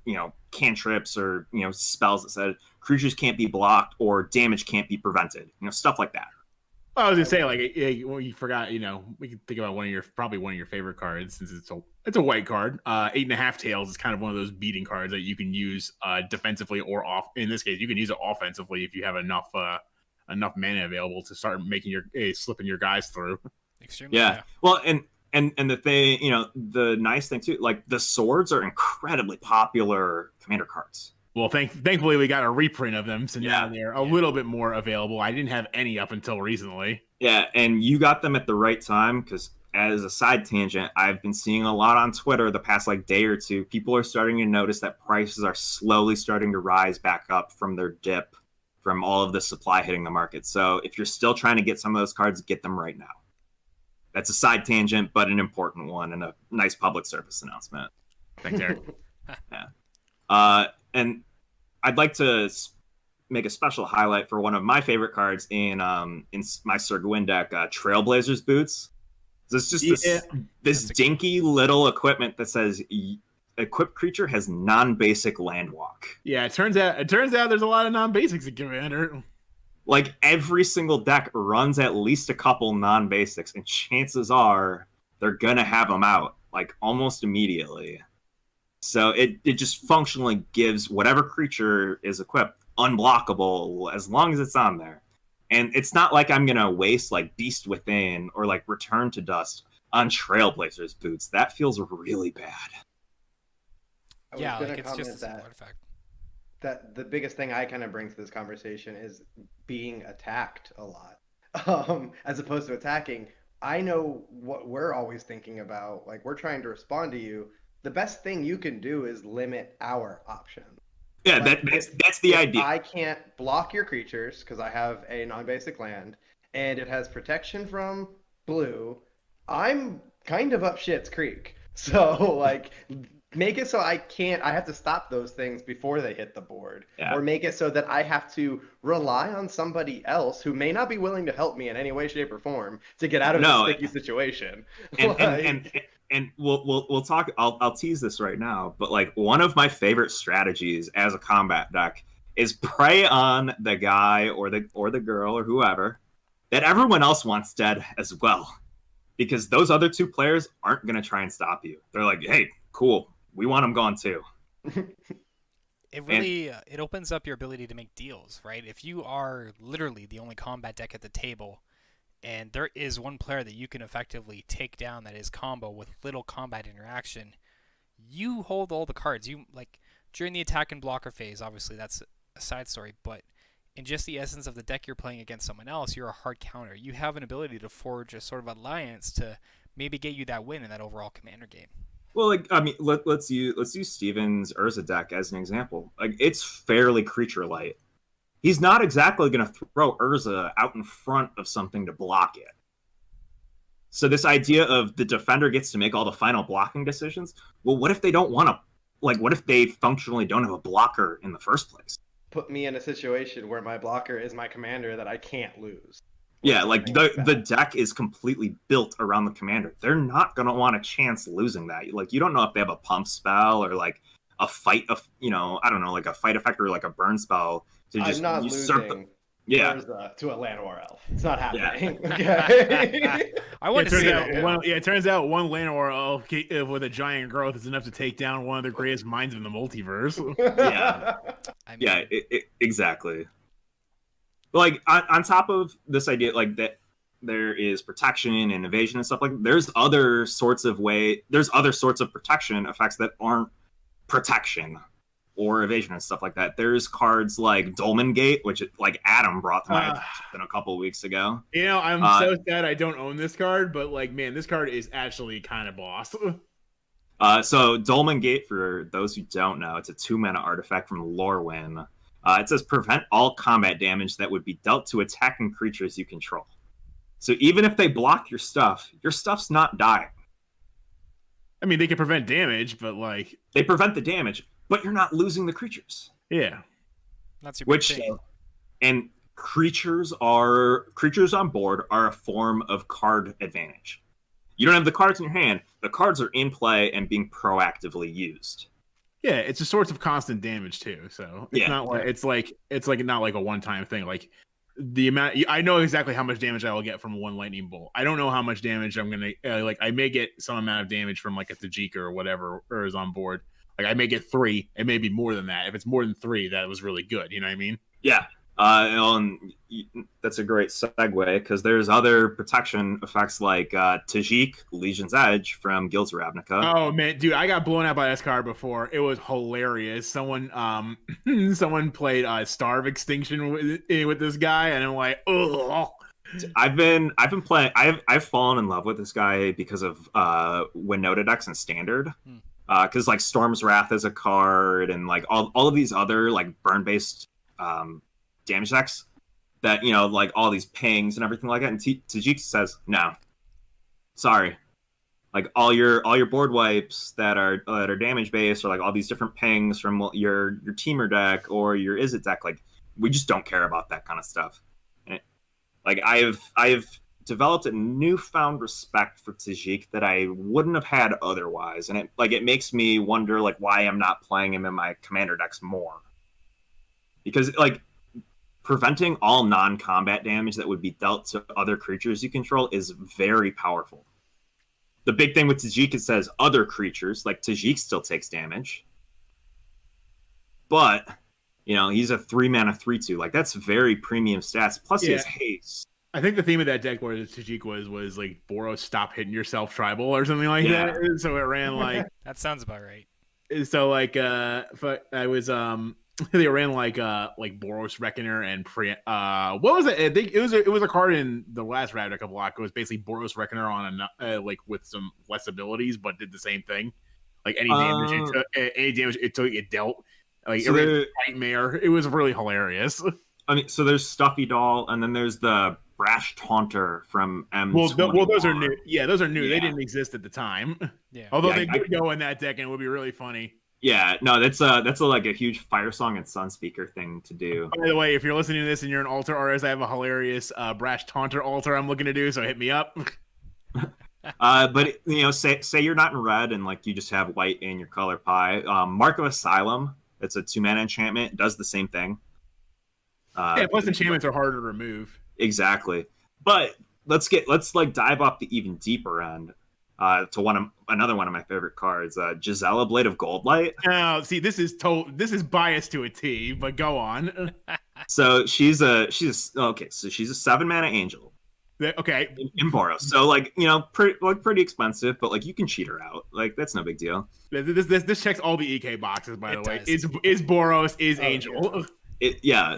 C: you know, cantrips or, you know, spells that said creatures can't be blocked or damage can't be prevented, you know, stuff like that.
B: Well, I was gonna say, like, well, you forgot, you know, we can think about probably one of your favorite cards, since it's a white card. 8.5 Tails is kind of one of those beating cards that you can use defensively or off. In this case, you can use it offensively if you have enough mana available to start making slipping your guys through.
A: Extremely.
C: Yeah. Well, and the thing, you know, the nice thing too, like, the swords are incredibly popular commander cards.
B: Well, thankfully we got a reprint of them, so now they're a little bit more available. I didn't have any up until recently.
C: Yeah, and you got them at the right time, because, as a side tangent, I've been seeing a lot on Twitter the past, like, day or two. People are starting to notice that prices are slowly starting to rise back up from their dip from all of the supply hitting the market. So if you're still trying to get some of those cards, get them right now. That's a side tangent, but an important one, and a nice public service announcement.
B: Thanks, Eric.
C: Yeah. And I'd like to make a special highlight for one of my favorite cards in my Sir Gawain deck, Trailblazer's Boots. It's just this dinky little equipment that says equipped creature has non-basic land walk.
B: Yeah, it turns out there's a lot of non-basics in Commander.
C: Like, every single deck runs at least a couple non-basics, and chances are they're gonna have them out, like, almost immediately. So it just functionally gives whatever creature is equipped unblockable as long as it's on there. And it's not like I'm gonna waste, like, Beast Within or, like, Return to Dust on Trailblazer's Boots. That feels really bad.
A: Yeah, like, it's just a simple artifact.
D: That the biggest thing I kind of bring to this conversation is being attacked a lot, as opposed to attacking. I know what we're always thinking about. Like, we're trying to respond to you. The best thing you can do is limit our options.
C: Yeah,
D: like,
C: that's the idea.
D: I can't block your creatures because I have a non-basic land, and it has protection from blue, I'm kind of up shit's creek. So like make it so I have to stop those things before they hit the board.
C: Yeah.
D: Or make it so that I have to rely on somebody else who may not be willing to help me in any way, shape, or form to get out of this sticky situation.
C: And we'll talk. I'll tease this right now, but like one of my favorite strategies as a combat deck is prey on the guy or the girl or whoever that everyone else wants dead as well, because those other two players aren't going to try and stop you. They're like, hey, cool, we want them gone too.
A: It really it opens up your ability to make deals, right? If you are literally the only combat deck at the table, and there is one player that you can effectively take down that is combo with little combat interaction, you hold all the cards. You like during the attack and blocker phase, obviously that's a side story, but in just the essence of the deck you're playing against someone else, you're a hard counter. You have an ability to forge a sort of alliance to maybe get you that win in that overall commander game.
C: Well, like I mean, let's use Steven's Urza deck as an example. Like it's fairly creature light. He's not exactly going to throw Urza out in front of something to block it. So this idea of the defender gets to make all the final blocking decisions. Well, what if they don't want to? Like, what if they functionally don't have a blocker in the first place?
D: Put me in a situation where my blocker is my commander that I can't lose.
C: Yeah, like the deck is completely built around the commander. They're not going to want a chance losing that. Like, you don't know if they have a pump spell or like a fight of, I don't know, like a fight effect or like a burn spell to just
D: I'm not
C: usurp
D: losing
C: Urza
D: to a Llanowar Elf. It's not happening.
C: Yeah.
D: Okay.
A: I want to see that.
B: It turns out one Llanowar Elf with a giant growth is enough to take down one of the greatest minds in the multiverse.
C: Yeah.
A: I mean,
C: Yeah, exactly. Like on top of this idea, like that there is protection and evasion and stuff, like there's other sorts of protection effects that aren't protection or evasion and stuff like that. There's cards like Dolmen Gate, which like Adam brought to my attention a couple of weeks ago.
B: I'm so sad I don't own this card, but like, man, this card is actually kind of boss.
C: So Dolmen Gate, for those who don't know, it's a 2-mana artifact from Lorwyn. It says prevent all combat damage that would be dealt to attacking creatures you control. So even if they block your stuff's not dying.
B: I mean, they can prevent damage, but like
C: they prevent the damage, but you're not losing the creatures.
B: Yeah,
A: that's your big thing.
C: And creatures on board are a form of card advantage. You don't have the cards in your hand; the cards are in play and being proactively used.
B: Yeah, it's a source of constant damage too. So it's not like it's not like a one-time thing. Like the amount, I know exactly how much damage I will get from one lightning bolt. I don't know how much damage I'm gonna like. I may get some amount of damage from like a Tajika or whatever or is on board. Like I may get 3. It may be more than that. If it's more than 3, that was really good. You know what I mean?
C: Yeah. And that's a great segue because there's other protection effects like Tajik, Legion's Edge from Guilds of Ravnica.
B: Oh man, dude, I got blown out by this card before. It was hilarious. Someone played Starve Extinction with this guy, and I'm like, oh.
C: I've been playing. I've fallen in love with this guy because of Winota decks and Standard. Because like Storm's Wrath is a card, and like all of these other like burn based damage decks that like all these pings and everything like that. And Tajik says no, sorry. Like all your board wipes that are damage based, or like all these different pings from your teamer deck or your Izzet deck. Like we just don't care about that kind of stuff. And like I've developed a newfound respect for Tajik that I wouldn't have had otherwise, and it makes me wonder like why I'm not playing him in my commander decks more. Because like preventing all non-combat damage that would be dealt to other creatures you control is very powerful. The big thing with Tajik, it says other creatures, like Tajik still takes damage. But, he's a 3-mana 3/2. Like, that's very premium stats. Plus, he has haste.
B: I think the theme of that deck where Tajik was like, Boros, stop hitting yourself tribal or something like that. So it ran like...
A: That sounds about right.
B: So, like, I was... They ran like Boros Reckoner and what was it? I think it was a card in the last Ravnica block. It was basically Boros Reckoner on like with some less abilities, but did the same thing. Like any damage it took, it dealt. Like so it was Nightmare. It was really hilarious.
C: I mean, so there's Stuffy Doll, and then there's the Brash Taunter from
B: Well,
C: M21.
B: those are new. Yeah, those are new. They
C: Yeah.
B: didn't exist at the time.
A: Yeah.
B: Although
C: Yeah,
B: they could go in that deck and it would be really funny.
C: Yeah, no, that's like a huge Fire Song and Sun Speaker thing to do.
B: By the way, if you're listening to this and you're an altar artist, I have a hilarious Brash Taunter altar I'm looking to do, so hit me up.
C: But say you're not in red and like you just have white in your color pie. Mark of Asylum, it's a 2-mana enchantment, does the same thing.
B: Yeah, plus enchantments are harder to remove.
C: Exactly. But let's dive off the even deeper end. To another one of my favorite cards, Gisela, Blade of Goldlight.
B: Oh, see, this is biased to a T, but go on.
C: So she's a 7-mana angel.
B: Okay.
C: In Boros. So pretty expensive, but like you can cheat her out. Like that's no big deal.
B: This checks all the EK boxes, by the way.
A: does.
B: Is Boros, is Angel.
C: Yeah.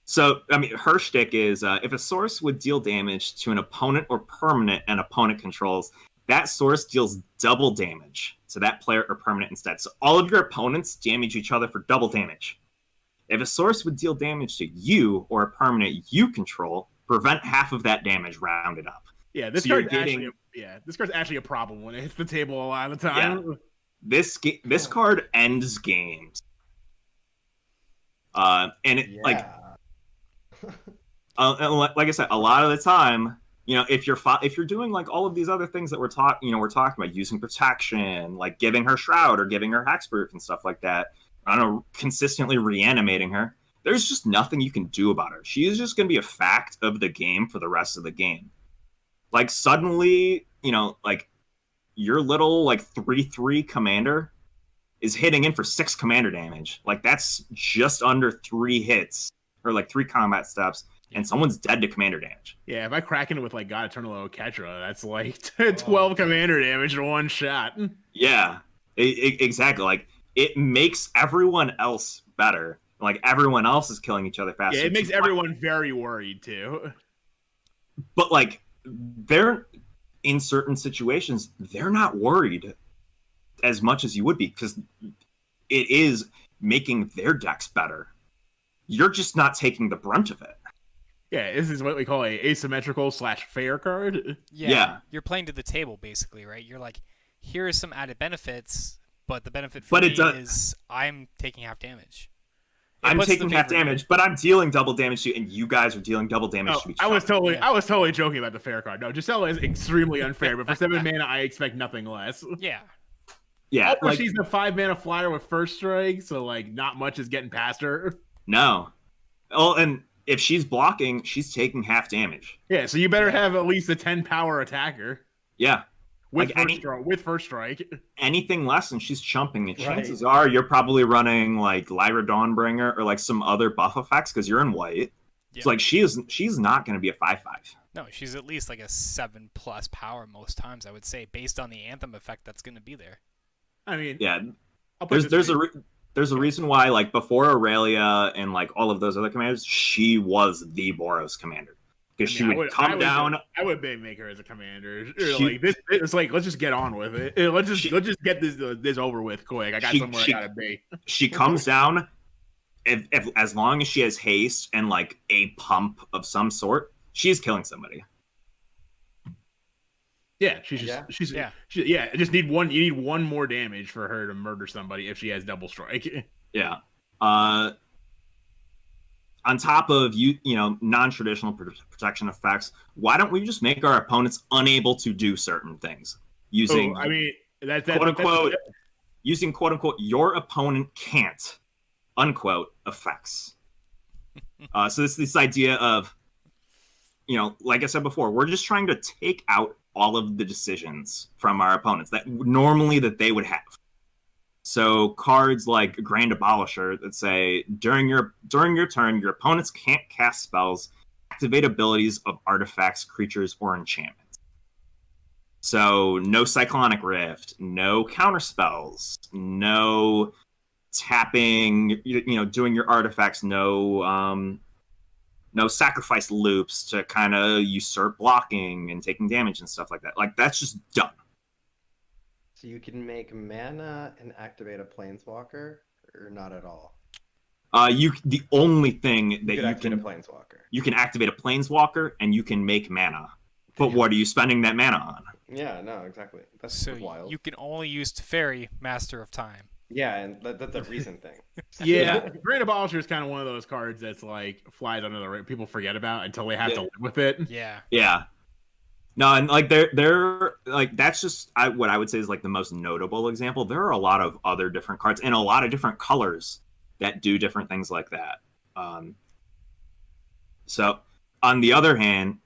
C: So, I mean, her shtick is if a source would deal damage to an opponent or permanent an opponent controls, that source deals double damage to that player or permanent instead. So all of your opponents damage each other for double damage. If a source would deal damage to you or a permanent you control, prevent half of that damage rounded up.
B: Yeah, this card's actually a problem when it hits the table a lot of the time.
C: Yeah. This card ends games. And it like I said, a lot of the time, if you're doing like all of these other things that we're talking about, using protection, like giving her shroud or giving her hexproof and stuff like that, I don't know, consistently reanimating her, there's just nothing you can do about her. She is just going to be a fact of the game for the rest of the game. Like suddenly, like your little like 3/3 commander is hitting in for 6 commander damage. Like that's just under 3 hits or like 3 combat steps, and someone's dead to commander damage.
B: Yeah, if I crack into it with like God Eternal Ketra, that's like 12 commander damage in one shot.
C: Yeah, exactly. Like it makes everyone else better. Like everyone else is killing each other faster.
B: Yeah, it makes everyone very worried too.
C: But like they're in certain situations, they're not worried as much as you would be because it is making their decks better. You're just not taking the brunt of it.
B: Yeah, this is what we call a asymmetrical / fair card.
C: Yeah.
A: You're playing to the table basically, right? You're like, here are some added benefits, but the benefit for me is I'm taking half damage.
C: I'm taking half damage, but I'm dealing double damage to you, and you guys are dealing double damage to each other.
B: I was totally joking about the fair card. No, Gisela is extremely unfair, but for 7 mana, I expect nothing less.
A: Yeah.
C: Yeah.
B: Also, she's a 5-mana flyer with first strike, so like not much is getting past her.
C: No. Oh, and if she's blocking, she's taking half damage.
B: Yeah, so you better have at least a 10 power attacker.
C: Yeah.
B: With first strike.
C: Anything less and she's chumping, and chances are you're probably running like Lyra Dawnbringer or like some other buff effects because you're in white. Yeah. So like she's not going to be a 5/5.
A: No, she's at least like a 7+ power most times, I would say, based on the Anthem effect that's going to be there.
B: I mean,
C: yeah, there's a reason why like before Aurelia and like all of those other commanders, she was the Boros commander. Because she would come down.
B: I would make her as a commander. It's like let's just get on with it. Let's just get this over with quick. I got somewhere I gotta be.
C: She comes down, if as long as she has haste and like a pump of some sort, she's killing somebody.
B: Yeah, she's just need one. You need one more damage for her to murder somebody if she has double strike.
C: Yeah. On top of non-traditional protection effects, why don't we just make our opponents unable to do certain things using using quote unquote your opponent can't unquote effects. So this idea of like I said before, we're just trying to take out all of the decisions from our opponents that normally that they would have. So cards like Grand Abolisher that say during your turn, your opponents can't cast spells, activate abilities of artifacts, creatures, or enchantments. So no Cyclonic Rift, no counter spells, no tapping, doing your artifacts, no sacrifice loops to kind of usurp blocking and taking damage and stuff like that. Like that's just dumb.
D: So you can make mana and activate a planeswalker, or not at all?
C: The only thing that
D: You could activate a planeswalker.
C: you can activate a planeswalker and you can make mana. But what are you spending that mana on?
D: Yeah, no, exactly. That's
A: So
D: wild.
A: you can only use Teferi, Master of Time.
D: Yeah, and that's a recent thing.
B: Yeah, Grand Abolisher is kind of one of those cards that's like flies under the radar. People forget about until they have to live with it.
A: Yeah.
C: Yeah. No, and like they're like that's just what I would say is like the most notable example. There are a lot of other different cards and a lot of different colors that do different things like that. So on the other hand,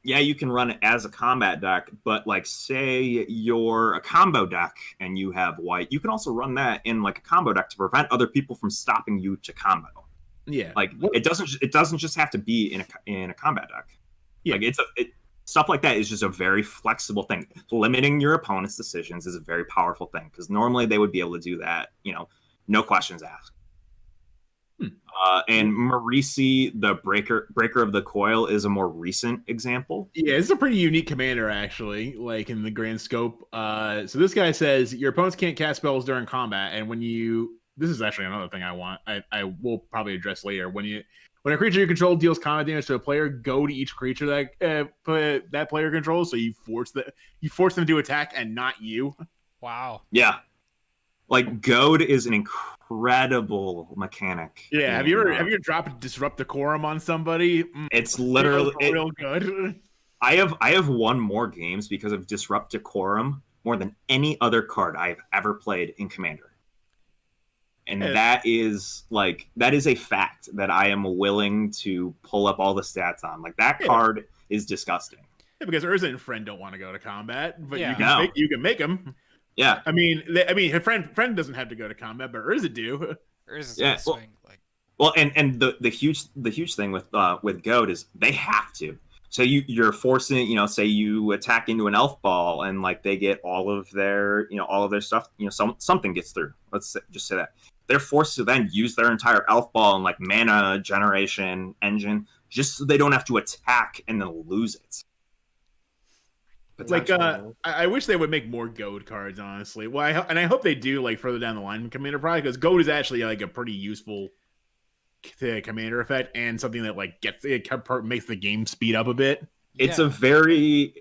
C: yeah, you can run it as a combat deck, but like say you're a combo deck and you have white, you can also run that in like a combo deck to prevent other people from stopping you to combo.
B: Yeah,
C: like it doesn't just have to be in a combat deck.
B: Yeah,
C: like stuff like that is just a very flexible thing. Limiting your opponent's decisions is a very powerful thing because normally they would be able to do that, no questions asked. And Marisi, the breaker of the coil, is a more recent example.
B: Yeah, it's a pretty unique commander, actually, like in the grand scope. So this guy says your opponents can't cast spells during combat, and this is actually another thing I will probably address later. When a creature you control deals combat damage to a player, go to each creature that player controls. So you force them to attack and not you.
A: Wow.
C: Yeah. Like Goad is an incredible mechanic.
B: Yeah, have you ever dropped Disrupt Decorum on somebody?
C: It's literally
B: real good.
C: I have won more games because of Disrupt Decorum more than any other card I've ever played in Commander. And that is a fact that I am willing to pull up all the stats on. Like that card is disgusting.
B: Yeah, because Urza and Friend don't want to go to combat, but you can make them.
C: Yeah,
B: I mean, her friend doesn't have to go to combat, but Urza do.
A: Urza's swing,
C: and the huge thing with Goad is they have to. So you're forcing, say you attack into an elf ball and like they get all of their stuff, something gets through. Let's just say that they're forced to then use their entire elf ball and like mana generation engine just so they don't have to attack and then lose it.
B: Like, I wish they would make more Goad cards, honestly. Well, I hope they do, like, further down the line in Commander, probably, because Goad is actually, like, a pretty useful Commander effect and something that, like, makes the game speed up a bit.
C: It's a very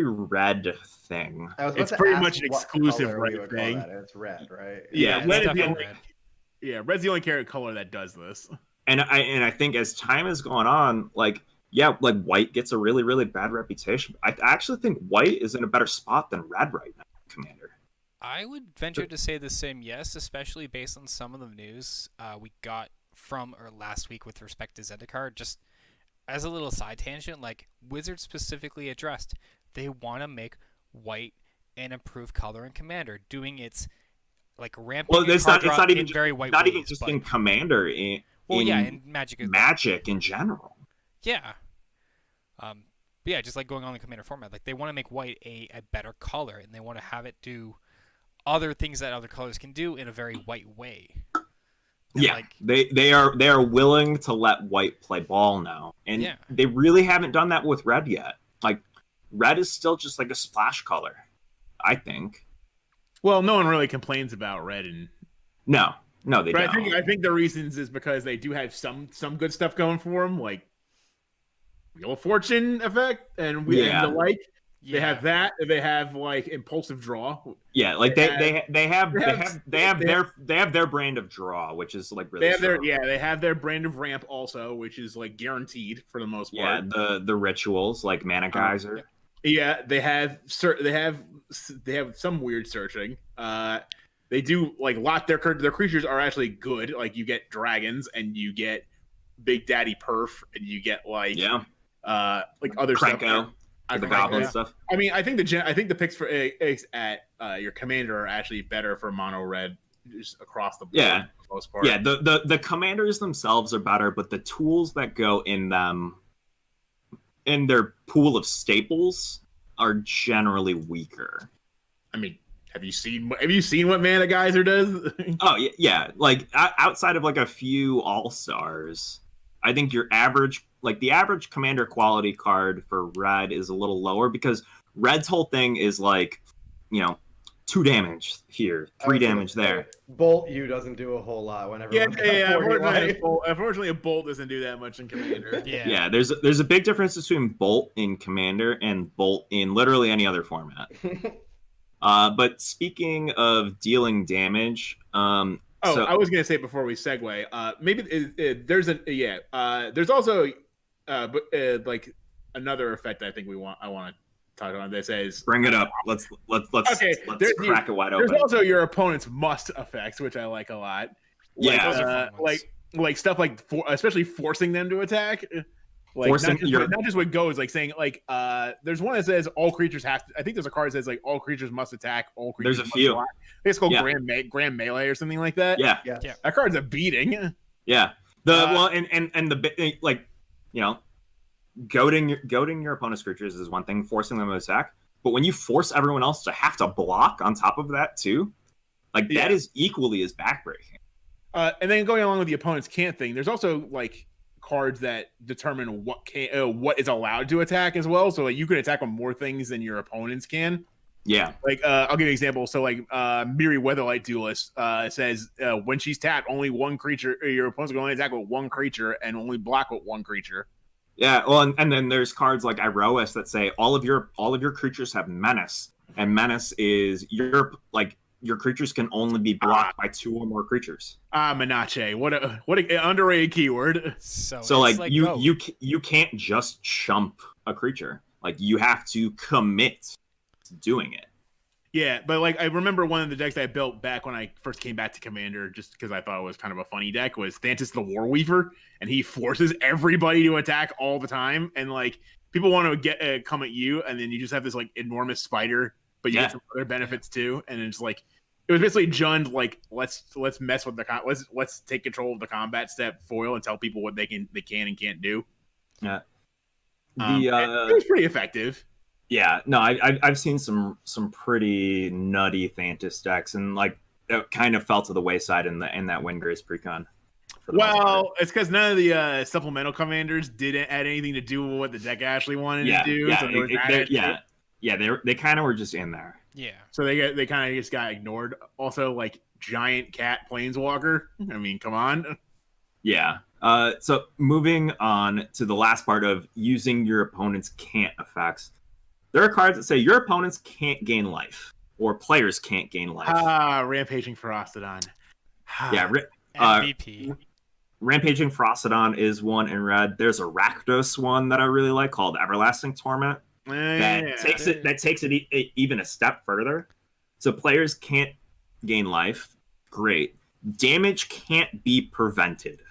C: red thing.
D: It's
B: pretty much an exclusive red thing.
D: It's red, right?
B: Yeah,
A: red.
B: Red's the only color that does this.
C: And I think as time has gone on, like white gets a really, really bad reputation. I actually think white is in a better spot than red right now, Commander.
A: I would venture to say the same, yes, especially based on some of the news we got from last week with respect to Zendikar. Just as a little side tangent, like Wizards specifically addressed, they want to make white an improved color in Commander, doing its like rampant.
C: Well, it's not even
A: very white.
C: Not
A: ways,
C: even just in Commander. In Magic in general.
A: Yeah. But yeah, just like going on the Commander format, like they want to make white a better color, and they want to have it do other things that other colors can do in a very white way. And
C: yeah, they are willing to let white play ball now, and they really haven't done that with red yet. Like red is still just like a splash color, I think.
B: Well, no one really complains about red, and
C: no, they don't.
B: I think the reasons is because they do have some good stuff going for them, like Wheel of Fortune effect, and the like. They have that. They have like impulsive draw.
C: Yeah, like they have their brand of draw, which is like really.
B: They have their brand of ramp also, which is like guaranteed for the most part.
C: Yeah, the rituals like Mana Geyser.
B: Yeah, they have some weird searching. They do like their creatures are actually good. Like you get dragons and you get Big Daddy Perf and you get like other
C: Krenko.
B: stuff.
C: The goblin stuff.
B: I mean, I think the picks for at your commander are actually better for mono red just across the board.
C: Yeah,
B: for the most part.
C: Yeah. The commanders themselves are better, but the tools that go in them, in their pool of staples, are generally weaker.
B: I mean, have you seen what Mana Geyser does?
C: Oh yeah. Like outside of like a few all-stars, I think the average commander quality card for red is a little lower because red's whole thing is like, 2 damage here, 3 damage there.
D: Bolt you doesn't do a whole lot whenever.
B: Yeah.
D: 40 life.
B: Unfortunately, a bolt doesn't do that much in Commander.
C: Yeah. There's a big difference between Bolt in Commander and Bolt in literally any other format. But speaking of dealing damage,
B: I was gonna say before we segue, maybe there's also like another effect I think I want to talk about. That says
C: bring it up. Let's crack it wide open.
B: There's also your opponent's must effects, which I like a lot. Like stuff like especially forcing them to attack. Like not just what goes, like saying like there's one that says all creatures have to, I think there's a card that says like all creatures must attack, all creatures
C: there's a few
B: block. I think it's called grand melee or something like that.
C: Yeah.
B: That card's a beating.
C: Yeah. The like, you know, goading your opponent's creatures is one thing, forcing them to attack, but when you force everyone else to have to block on top of that too, like that is equally as backbreaking.
B: And then going along with the opponent's can't thing, there's also like cards that determine what is allowed to attack as well. So like you can attack on more things than your opponents can.
C: Yeah.
B: Like I'll give you an example. So like Miri Weatherlight Duelist says when she's tapped, only one creature, your opponents can only attack with one creature and only block with one creature.
C: Yeah, well, and then there's cards like Iroas that say all of your creatures have menace, and menace is your creatures can only be blocked by 2 or more creatures.
B: Menace, what a underrated keyword.
C: So like you can't just chump a creature. Like you have to commit to doing it.
B: Yeah, but like I remember one of the decks I built back when I first came back to Commander, just because I thought it was kind of a funny deck, was Thantis the Warweaver, and he forces everybody to attack all the time, and like people want to get come at you, and then you just have this like enormous spider, but you get some other benefits too, and it's like it was basically Jund like let's mess with the let's take control of the combat step foil and tell people what they can and can't do.
C: Yeah,
B: it was pretty effective.
C: Yeah, no, I've seen some pretty nutty Thantis decks, and like it kind of fell to the wayside in that Windgrace precon.
B: Well, it's because none of the supplemental commanders didn't add anything to do with what the deck actually wanted to do.
C: They kind of were just in there.
A: Yeah.
B: So they kind of just got ignored. Also, like giant cat planeswalker. I mean, come on.
C: Yeah. So moving on to the last part of using your opponent's can't effects. There are cards that say your opponents can't gain life, or players can't gain life.
B: Rampaging Ferocodon.
C: Yeah,
A: MVP.
C: Rampaging Ferocodon is one in red. There's a Rakdos one that I really like called Everlasting Torment. That takes it even a step further. So players can't gain life. Great. Damage can't be prevented.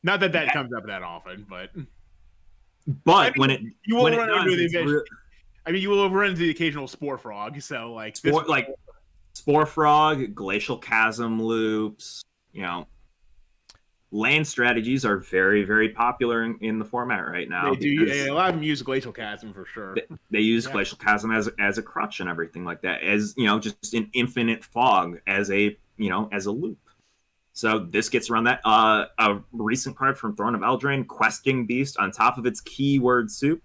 B: Not that comes up that often, but
C: you will
B: run into the occasional Spore Frog. So like
C: Spore Frog, Glacial Chasm loops, you know, land strategies are very, very popular in the format right now.
B: They do. A lot of them use Glacial Chasm for sure.
C: They use Glacial Chasm as a crutch and everything like that, as you know, just an infinite fog as a loop. So this gets around that. A recent card from Throne of Eldraine, Questing Beast, on top of its keyword soup,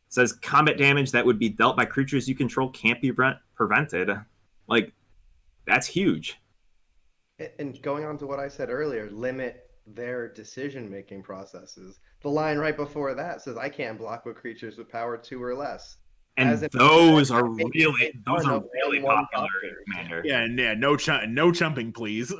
C: says combat damage that would be dealt by creatures you control can't be prevented. Like, that's huge.
D: And going on to what I said earlier, limit their decision-making processes. The line right before that says, I can't block with creatures with power 2 or less.
C: And those are really popular in Commander.
B: Yeah, no chumping, please.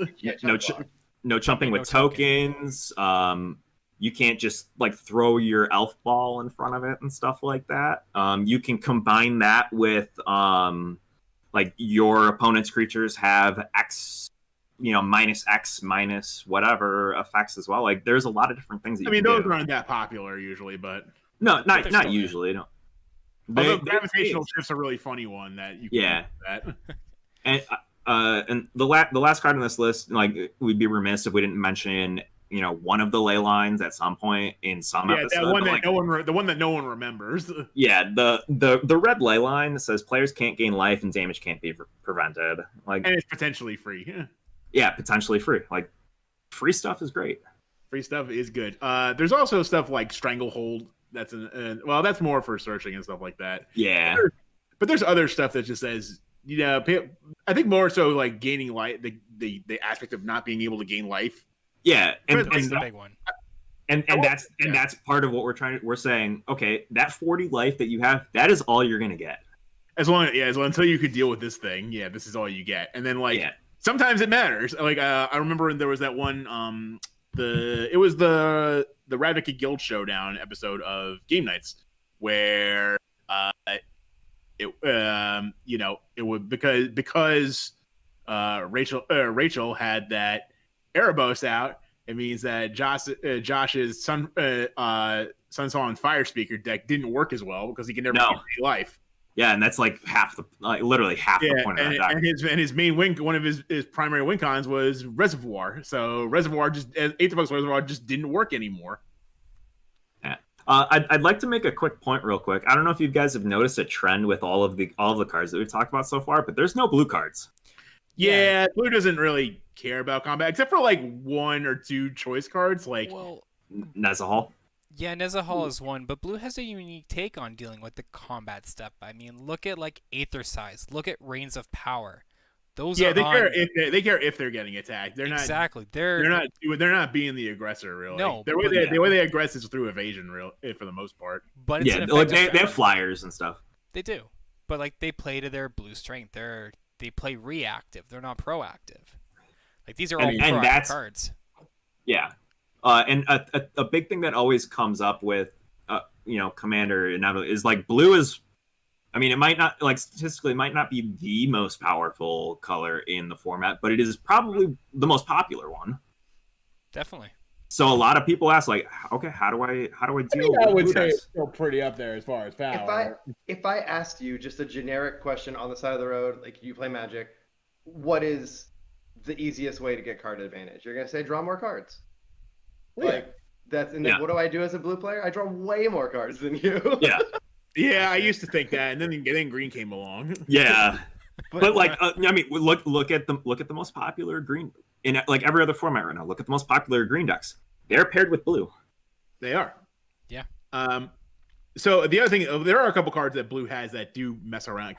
C: No chumping with tokens. You can't just like throw your elf ball in front of it and stuff like that. You can combine that with like your opponent's creatures have X, minus X minus whatever effects as well. Like there's a lot of different things that you can
B: those
C: do.
B: aren't that popular usually, but
C: not usually. No.
B: Although gravitational shifts are a really funny one that you can do that.
C: And the last card on this list, like we'd be remiss if we didn't mention, one of the ley lines at some point in some episode.
B: Yeah, the one that no one remembers.
C: Yeah, the red ley line says players can't gain life and damage can't be prevented. Like,
B: and it's potentially free.
C: Yeah, potentially free. Like, free stuff is great.
B: Free stuff is good. There's also stuff like Stranglehold. That's that's more for searching and stuff like that.
C: Yeah.
B: But there's other stuff that just says, I think more so like gaining life, the aspect of not being able to gain life.
C: Yeah,
A: that's the big one.
C: And that's part of what we're saying. Okay, that 40 life that you have, that is all you're gonna get.
B: As long until you could deal with this thing, this is all you get. And then sometimes it matters. Like I remember there was that one it was the Ravnica Guild Showdown episode of Game Nights where it would because Rachel had that Erebos out. It means that Josh's Sunsong Fire Speaker deck didn't work as well because he could never get any life.
C: Yeah, and that's like literally half the point of that deck.
B: And his main win, one of his primary win cons was Reservoir. So Reservoir Reservoir just didn't work anymore.
C: Yeah. I'd like to make a quick point real quick. I don't know if you guys have noticed a trend with all of the cards that we've talked about so far, but there's no blue cards.
B: Yeah, blue doesn't really care about combat except for like 1 or 2 choice cards, like
C: Nezahal.
A: Yeah, Nezahal is one, but blue has a unique take on dealing with the combat step. I mean, look at like Aethersize, look at Reigns of Power. Those
B: they care if they're getting attacked. They're
A: exactly.
B: They're not being the aggressor really.
A: No,
B: the way they aggress is through evasion, for the most part.
A: But it's
C: they have flyers and stuff.
A: They do, but like they play to their blue strength. They play reactive. They're not proactive. Like these are all proactive cards.
C: Yeah. And a big thing that always comes up with, Commander is like blue is, I mean, it might not, like statistically, it might not be the most powerful color in the format, but it is probably the most popular one.
A: Definitely.
C: So a lot of people ask, like, okay, how do I deal with blue?
B: I would say it's still pretty up there as far as power.
D: If I asked you just a generic question on the side of the road, like you play Magic, what is the easiest way to get card advantage? You're gonna say draw more cards. Like what do I do as a blue player? I draw way more cards than you.
C: Yeah.
B: Yeah, I used to think that, and then green came along.
C: Yeah. But like, I mean, look at the most popular green in like every other format right now. Look at the most popular green decks. They're paired with blue.
B: They are.
A: Yeah.
B: So the other thing, there are a couple cards that blue has that can mess around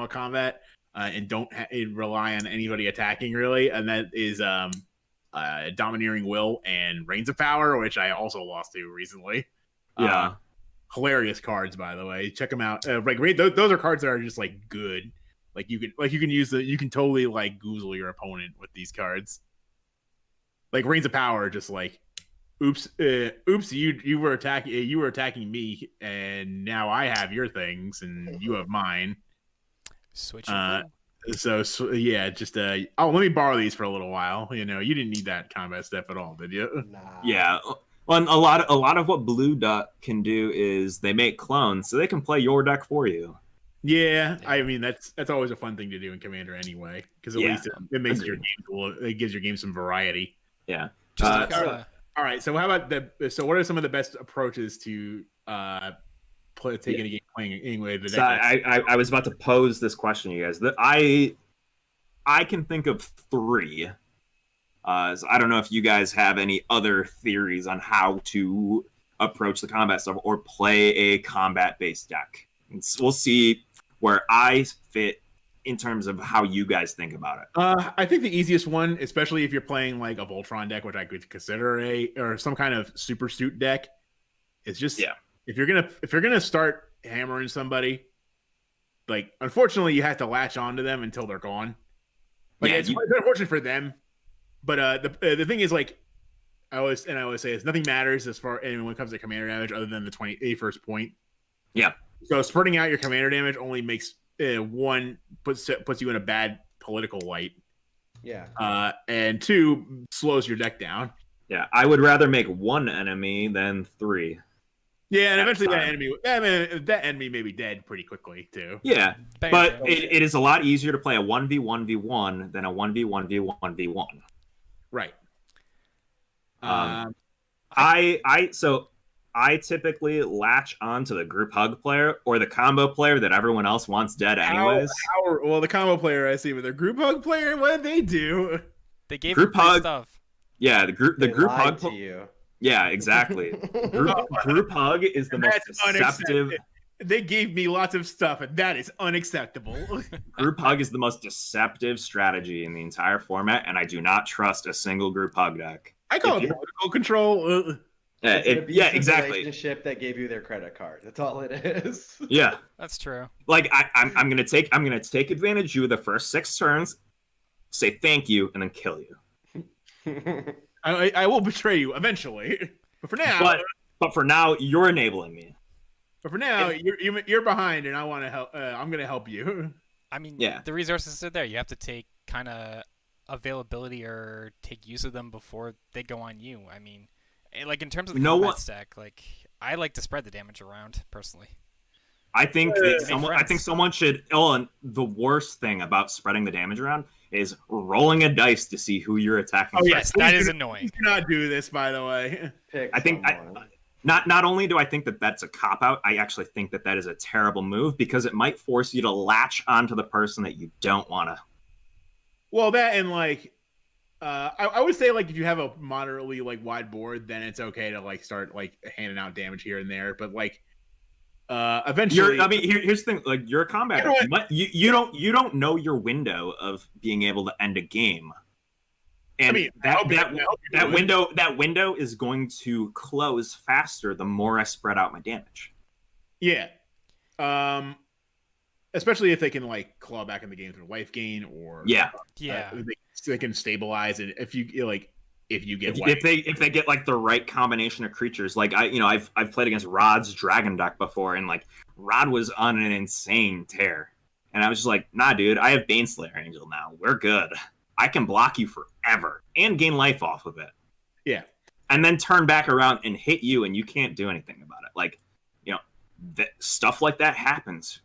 B: with combat, and don't rely on anybody attacking really, and that is Domineering Will and Reigns of Power, which I also lost to recently.
C: Yeah.
B: Hilarious cards, by the way. Check them out. Those are cards that are just like good. Like you can totally like goozle your opponent with these cards. Like Reigns of Power, just like, oops, you were attacking me, and now I have your things, and you have mine.
A: Switch.
B: So yeah, just let me borrow these for a little while. You didn't need that combat step at all, did you?
D: Nah.
C: Yeah. Well, a lot of what blue deck can do is they make clones, so they can play your deck for you.
B: Yeah, I mean that's always a fun thing to do in Commander anyway, because at least it makes your game it gives your game some variety.
C: Yeah.
B: All right. So how about what are some of the best approaches to taking a game playing anyway?
C: So I was about to pose this question to you guys. That I can think of 3. So I don't know if you guys have any other theories on how to approach the combat stuff or play a combat-based deck. We'll see where I fit in terms of how you guys think about it.
B: I think the easiest one, especially if you're playing like a Voltron deck, which I could consider or some kind of super suit deck, is just if you're gonna start hammering somebody, like unfortunately you have to latch onto them until they're gone. Like it's unfortunate for them. But the thing is, like, I always say this, nothing matters when it comes to commander damage other than the 21st point.
C: Yeah.
B: So spreading out your commander damage only makes puts you in a bad political light.
D: Yeah.
B: And 2 slows your deck down.
C: Yeah, I would rather make 1 enemy than 3.
B: Yeah, and eventually that enemy may be dead pretty quickly too.
C: Yeah, but it is a lot easier to play a 1v1v1 than a 1v1v1v1.
B: Right.
C: I typically latch onto the group hug player or the combo player that everyone else wants dead anyways.
B: Well, the combo player I see, with the group hug player, what did they do?
A: They gave
C: group
A: hug stuff.
C: Yeah, the group
D: lied
C: hug
D: to you.
C: Yeah, exactly. Group hug is the most deceptive.
B: They gave me lots of stuff, and that is unacceptable.
C: Group hug is the most deceptive strategy in the entire format, and I do not trust a single group hug deck.
B: I call it political control.
C: Yeah, exactly.
D: Relationship that gave you their credit card. That's all it is.
C: Yeah,
A: That's true.
C: like I'm gonna take advantage of you the first 6 turns, say thank you, and then kill you.
B: I will betray you eventually, but for now.
C: But for now, you're enabling me.
B: But for now, you're behind, and I want to help. I'm gonna help you.
A: I mean,
C: Yeah.
A: the resources are there. You have to take kind of availability or take use of them before they go on you. I mean, like in terms of the combat stack, like I like to spread the damage around personally.
C: I think someone should. Oh, and the worst thing about spreading the damage around is rolling a dice to see who you're attacking.
A: Oh yes, that is annoying.
B: Do not do this, by the way.
C: Not only do I think that that's a cop out, I actually think that that is a terrible move because it might force you to latch onto the person that you don't want to.
B: Well, that and like, I would say like if you have a moderately like wide board, then it's okay to like start like handing out damage here and there. But like, eventually,
C: here's the thing: like you're a combatter, you don't know your window of being able to end a game. And that window is going to close faster the more I spread out my damage.
B: Yeah. Especially if they can like claw back in the game through life gain or they can stabilize it if you get
C: if they get like the right combination of creatures. Like I've played against Rod's Dragon deck before, and like Rod was on an insane tear, and I was just like, nah, dude, I have Baneslayer Angel now. We're good. I can block you forever and gain life off of it.
B: Yeah.
C: And then turn back around and hit you, and you can't do anything about it. Like, stuff like that happens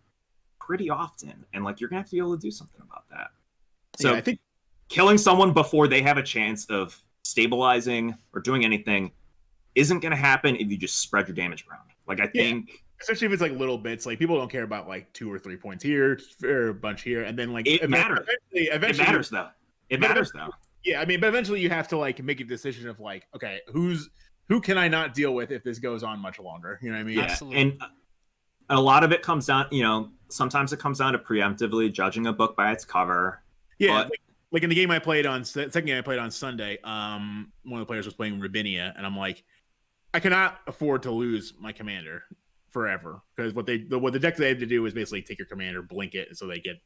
C: pretty often, and like you're gonna have to be able to do something about that. So I think killing someone before they have a chance of stabilizing or doing anything isn't gonna happen if you just spread your damage around. Like I think,
B: especially if it's like little bits, like people don't care about like 2 or 3 points here or a bunch here, and then like
C: it matters. Eventually, it matters though. It matters though.
B: Yeah, I mean, but eventually you have to like make a decision of like, okay, who can I not deal with if this goes on much longer? You know what I mean?
C: Yeah.
A: Absolutely.
C: And a lot of it comes down, sometimes it comes down to preemptively judging a book by its cover.
B: Yeah, like in the game I played on second game I played on Sunday, one of the players was playing Rabinia, and I'm like, I cannot afford to lose my commander forever because what the deck they have to do is basically take your commander, blink it, and so they get.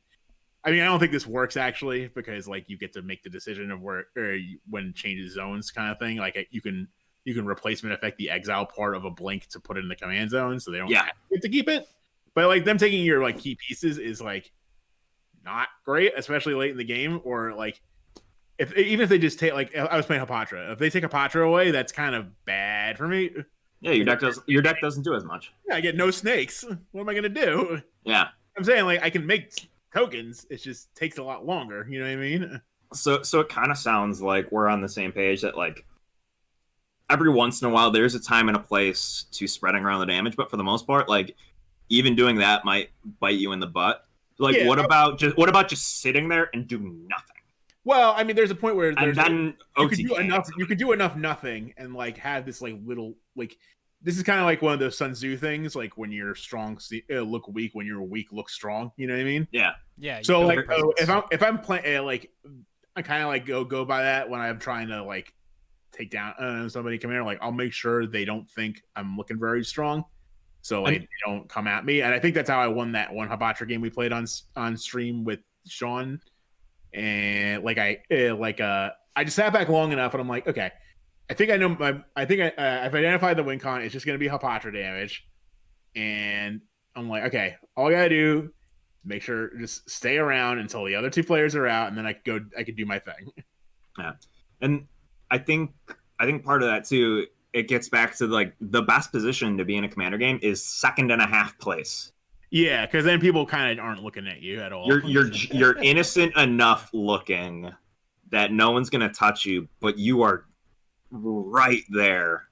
B: I mean, I don't think this works actually because like you get to make the decision of when changes zones kind of thing. Like you can replacement effect the exile part of a blink to put it in the command zone, so they don't have to keep it. But like them taking your like key pieces is like not great, especially late in the game. Or like even if they just take like I was playing Hapatra, if they take Hapatra away, that's kind of bad for me.
C: Yeah, your deck doesn't do as much.
B: Yeah, I get no snakes. What am I gonna do?
C: Yeah,
B: I'm saying like I can make tokens. It just takes a lot longer. You know what I mean?
C: So it kind of sounds like we're on the same page that like every once in a while there's a time and a place to spreading around the damage, but for the most part, like even doing that might bite you in the butt. Like what about just sitting there and doing nothing?
B: Well, I mean, there's a point where you could do enough nothing and like have this like little like this is kind of like one of those Sun Tzu things, like when you're strong look weak, when you're weak look strong. You know what I mean?
C: Yeah.
A: Yeah.
B: So like if I'm playing like I kind of like go by that when I'm trying to like take down somebody commander. Like I'll make sure they don't think I'm looking very strong, so like they don't come at me. And I think that's how I won that one Hapatra game we played on stream with Sean. And like I just sat back long enough, and I'm like, okay, I think I know I've identified the win con. It's just gonna be Hapatra damage, and I'm like, okay, all I gotta do. Make sure just stay around until the other 2 players are out, and then I could do my thing.
C: Yeah, and I think part of that too. It gets back to like the best position to be in a commander game is 2nd and a half place.
B: Yeah, because then people kind of aren't looking at you at all.
C: You're innocent enough looking that no one's gonna touch you, but you are right there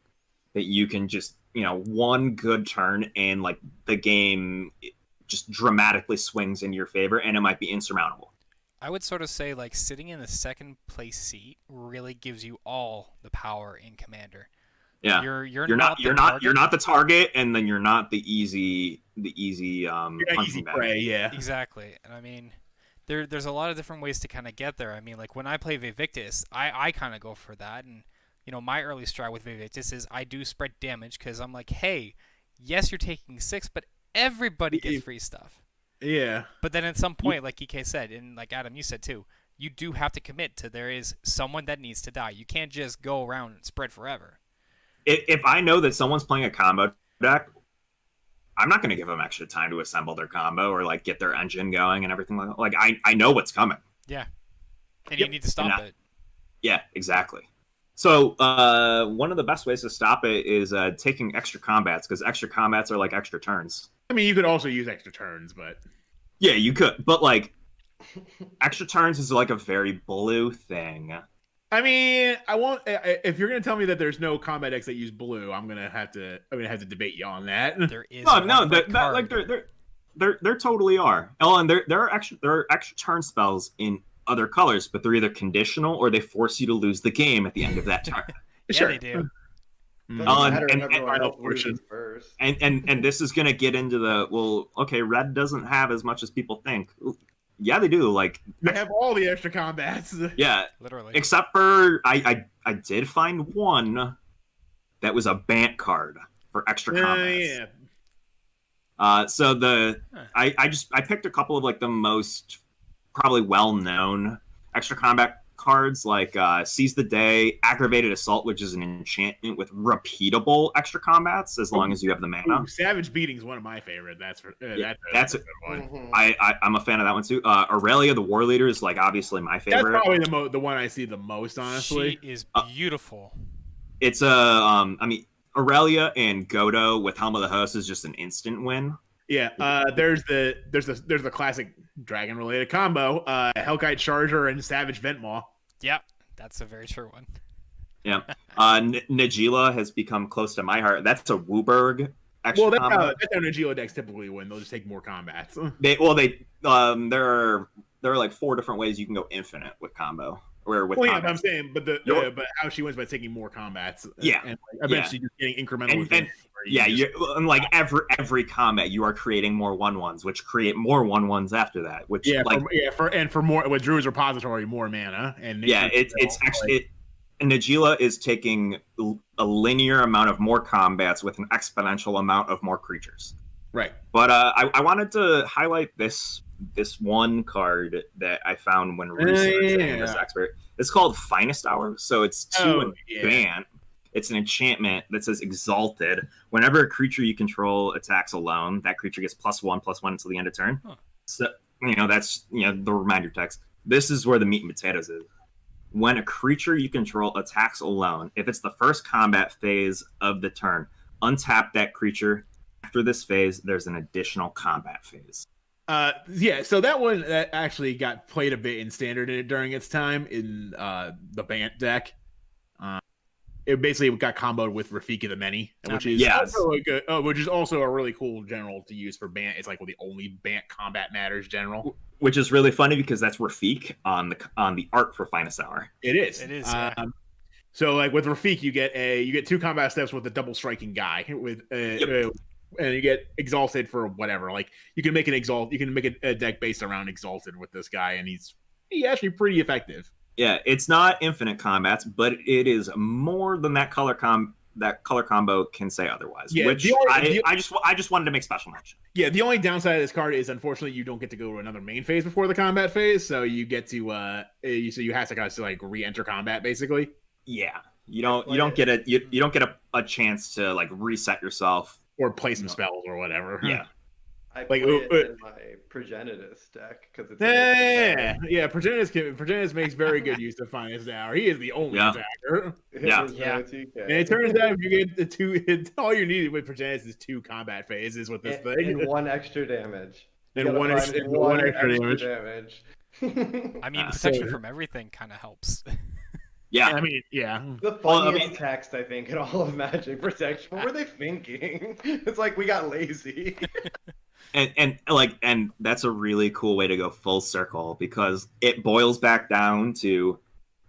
C: that you can just one good turn and like the game just dramatically swings in your favor, and it might be insurmountable.
A: I would sort of say like sitting in the 2nd place seat really gives you all the power in Commander.
C: Yeah,
A: You're
C: not the target, and then you're not the easy
B: Easy
C: punching bag.
B: prey. Yeah,
A: exactly. And I mean, there's a lot of different ways to kind of get there. I mean, like when I play Vivictus, I kind of go for that, and my early strat with Vivictus is I do spread damage because I'm like, hey, yes, you're taking 6, but everybody gets free stuff.
B: Yeah.
A: But then at some point, like EK said, and like Adam, you said too, you do have to commit to there is someone that needs to die. You can't just go around and spread forever.
C: If I know that someone's playing a combo deck, I'm not going to give them extra time to assemble their combo or like get their engine going and everything like that. Like I know what's coming.
A: Yeah, and you need to stop it.
C: Yeah, exactly. So one of the best ways to stop it is taking extra combats, because extra combats are like extra turns.
B: I mean, you could also use extra turns, but
C: yeah, you could. But like extra turns is like a very blue thing.
B: I mean, I won't. If you're gonna tell me that there's no combat decks that use blue, I'm gonna have to debate you on that.
A: There is
C: there totally are. Oh, and there are extra turn spells in other colors, but they're either conditional or they force you to lose the game at the end of that turn.
A: Yeah,
B: sure.
A: they do.
C: And this is gonna get into the red doesn't have as much as people think. Yeah, they do. Like
B: they have all the extra combats.
C: Yeah,
A: literally. Except
C: for I did find one that was a Bant card for extra combats.
B: Yeah.
C: So I picked a couple of like the most probably well-known extra combat cards, like Seize the Day, Aggravated Assault, which is an enchantment with repeatable extra combats as long as you have the mana.
B: Savage Beating is one of my favorite. That's a good one.
C: Mm-hmm. I'm a fan of that one too. Aurelia, the War Leader, is like obviously my favorite.
B: That's probably the one I see the most, honestly.
A: She is beautiful.
C: It's I mean, Aurelia and Godo with Helm of the Host is just an instant win.
B: Yeah, there's the classic dragon related combo, Hellkite Charger and Savage Ventmaw.
A: Yep, that's a very true one.
C: Yeah, Najila has become close to my heart. That's a Wooburg.
B: That's how Najila decks typically win. They'll just take more combats.
C: There are like 4 different ways you can go infinite with combo.
B: I'm saying, but but how she wins by taking more combats.
C: Yeah,
B: and eventually just getting incremental.
C: And like every combat, you are creating more 1/1s, which create more 1/1s after that. Which
B: for more with Druid's Repository, more mana. And
C: it's actually Najila is taking a linear amount of more combats with an exponential amount of more creatures.
B: Right.
C: But I wanted to highlight this one card that I found when researching this expert. It's called Finest Hour. So it's 2 and Bant. It's an enchantment that says Exalted. Whenever a creature you control attacks alone, that creature gets +1/+1 until the end of turn. Huh. So that's the reminder text. This is where the meat and potatoes is. When a creature you control attacks alone, if it's the first combat phase of the turn, untap that creature. After this phase, there's an additional combat phase.
B: So that one that actually got played a bit in Standard during its time in the Bant deck. It basically got comboed with Rafiki the Many, which is also a really cool general to use for Bant. It's like the only Bant combat matters general.
C: Which is really funny because that's Rafik on the art for Finest Hour.
B: It is.
A: Yeah.
B: So like with Rafik, you get 2 combat steps with a double striking guy with and you get Exalted for whatever. Like you can make a deck based around Exalted with this guy, and he's actually pretty effective.
C: Yeah, it's not infinite combats, but it is more than that color combo can say otherwise. Yeah, which I just wanted to make special mention.
B: Yeah, the only downside of this card is unfortunately you don't get to go to another main phase before the combat phase, so you get to you have to kind of like re-enter combat basically.
C: Yeah, you don't get a chance to like reset yourself
B: or play some spells or whatever.
C: Yeah.
D: I play it in my Progenitus deck because it's
B: Progenitus makes very good use of Finest Hour. He is the only attacker.
C: Yeah.
B: And it turns out if you get the 2, all you need with Progenitus is 2 combat phases with this thing.
D: And 1 extra damage.
B: And one extra damage.
A: I mean, protection from everything kind of helps.
C: Yeah,
B: I mean, yeah.
D: The funniest text I think in all of Magic protection. What were they thinking? It's like we got lazy.
C: And that's a really cool way to go full circle because it boils back down to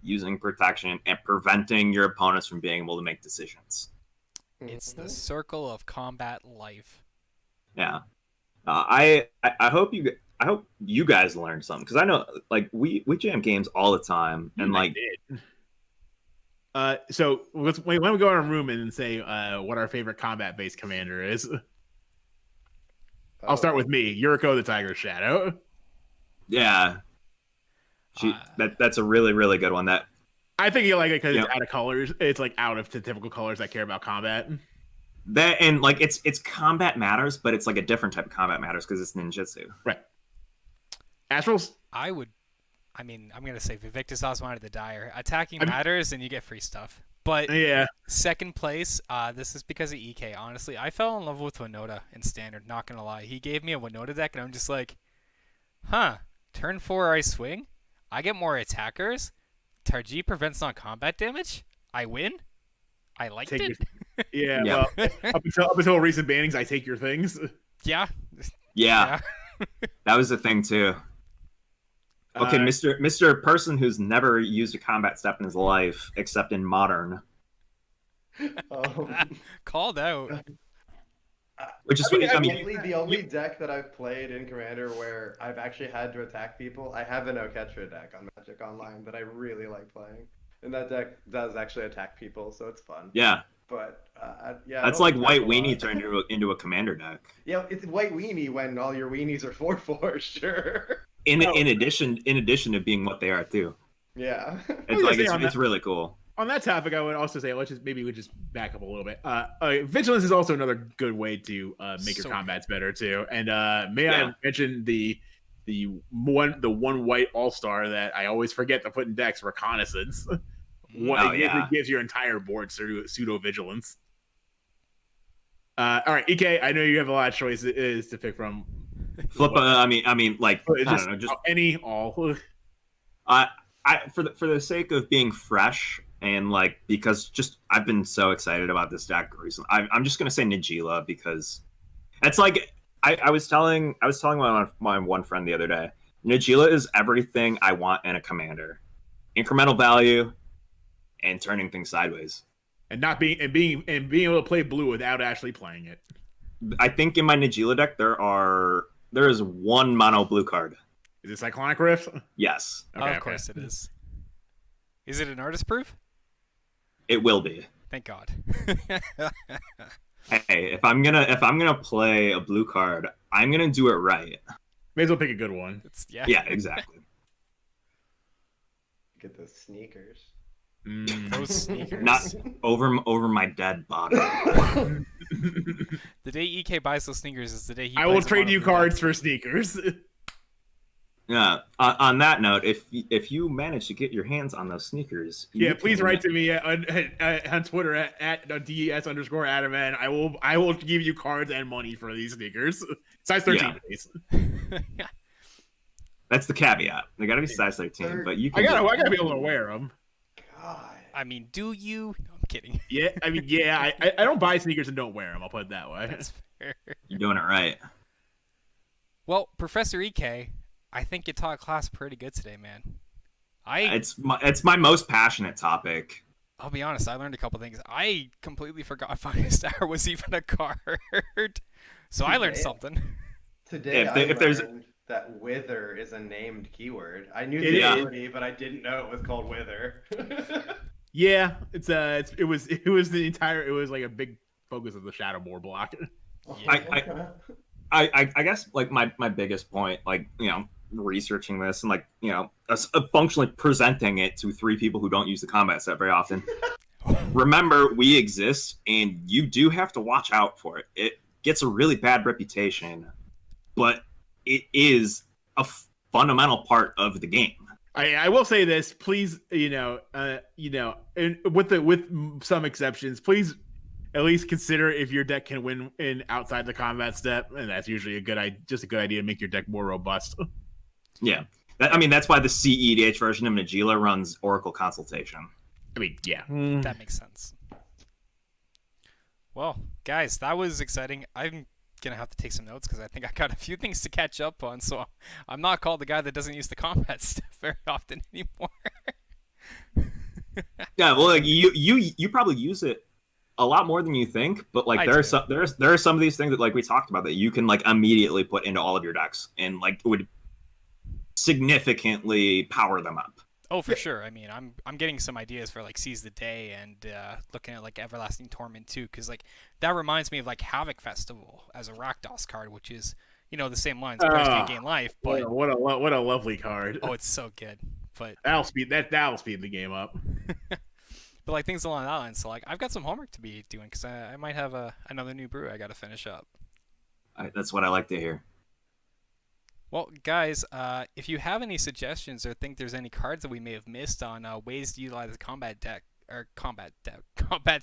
C: using protection and preventing your opponents from being able to make decisions.
A: It's the circle of combat life.
C: Yeah. I hope you guys learned something, because I know like we jam games all the time, and like
B: did. So why don't we go in our room and say what our favorite combat-based commander is? I'll start with me, Yuriko the Tiger Shadow.
C: yeah, that's a really really good one. That
B: I think you like it because it's out of colors. It's like out of the typical colors that care about combat.
C: That and like it's combat matters, but it's like a different type of combat matters because it's ninjutsu.
B: Right. Astrals?
A: I'm gonna say Vivictus Osmani the Dire. Attacking matters and you get free stuff. But
B: yeah,
A: second place, this is because of EK. Honestly, I fell in love with Winota in Standard, not gonna lie. He gave me a Winota deck and I'm just like, turn 4 I swing, I get more attackers, Tarji prevents non-combat damage, I win? I liked it.
B: Yeah, well, up until recent bannings, I take your things.
A: Yeah.
C: That was the thing too. Okay, Mr. Person who's never used a combat step in his life except in Modern.
A: Called out.
C: Which is
D: the only deck that I've played in Commander where I've actually had to attack people. I have an Oketra deck on Magic Online that I really like playing, and that deck does actually attack people, so it's fun.
C: Yeah.
D: But yeah,
C: that's like White Weenie turned into a commander deck.
D: Yeah, it's White Weenie when all your weenies are 4/4, sure.
C: In addition to being what they are too.
D: Yeah.
C: It's really cool.
B: On that topic, I would also say we just back up a little bit. Vigilance is also another good way to make your combats better too. And may I mention the one white all-star that I always forget to put in decks, Reconnaissance. It gives your entire board pseudo vigilance. All right, EK, I know you have a lot of choices to pick from.
C: Flip. I mean, like I don't know, just
B: any all.
C: For the sake of being fresh and like because just I've been so excited about this deck recently. I'm just gonna say Nagila because it's like I was telling my one friend the other day. Nagila is everything I want in a commander. Incremental value. And turning things sideways,
B: and being able to play blue without actually playing it.
C: I think in my Nagila deck there is one mono blue card.
B: Is it Cyclonic Rift?
C: Yes.
A: Okay, of course it is. Is it an artist proof?
C: It will be.
A: Thank God.
C: Hey, if I'm gonna play a blue card, I'm gonna do it right.
B: May as well pick a good one.
C: Yeah, exactly.
D: Get those sneakers.
A: Those sneakers.
C: Not over my dead body.
A: The day EK buys those sneakers is the day he.
B: I will trade you cards for sneakers.
C: Yeah. On that note, if you manage to get your hands on those sneakers,
B: please write to me on Twitter at @des_Adam, and I will give you cards and money for these sneakers. Size 13, please.
C: That's the caveat. They gotta be size 13, but you. I
B: gotta be able to wear them.
D: God.
A: I mean, do you? No, I'm kidding.
B: Yeah, I mean, yeah. I don't buy sneakers and don't wear them. I'll put it that way.
A: That's fair.
C: You're doing it right.
A: Well, Professor EK, I think you taught class pretty good today, man.
C: It's my most passionate topic.
A: I'll be honest, I learned a couple things. I completely forgot Finest Star was even a card. So I learned something.
D: Today I learned that wither is a named keyword. I knew the ability, but I didn't know it was called wither.
B: Yeah, it was like a big focus of the Shadowboard block.
A: Yeah.
C: I guess like my biggest point, like, you know, researching this and like, you know, functionally presenting it to 3 people who don't use the combat set very often. Remember, we exist, and you do have to watch out for it. It gets a really bad reputation, but it is a fundamental part of the game.
B: I will say this, please, and with some exceptions, please at least consider if your deck can win in outside the combat step, and that's usually a good idea to make your deck more robust.
C: Yeah, that's why the CEDH version of Nagila runs Oracle Consultation.
B: I mean, yeah,
A: that makes sense. Well, guys, that was exciting. I'm gonna have to take some notes because I think I got a few things to catch up on. So I'm not called the guy that doesn't use the combat stuff very often anymore.
C: Yeah, well, like you probably use it a lot more than you think, but like
A: I
C: there
A: do.
C: are some of these things that like we talked about that you can like immediately put into all of your decks and like it would significantly power them up.
A: Oh, for sure. I mean, I'm getting some ideas for like Seize the Day and looking at like Everlasting Torment too, because like that reminds me of like Havoc Festival as a Rakdos card, which is the same lines. Players can't gain life, but
B: what a lovely card.
A: oh, it's so good. But
B: That'll speed the game up.
A: but like things along that line. So like I've got some homework to be doing because I might have another new brew I got to finish up.
C: That's what I like to hear.
A: Well, guys, if you have any suggestions or think there's any cards that we may have missed on ways to utilize the combat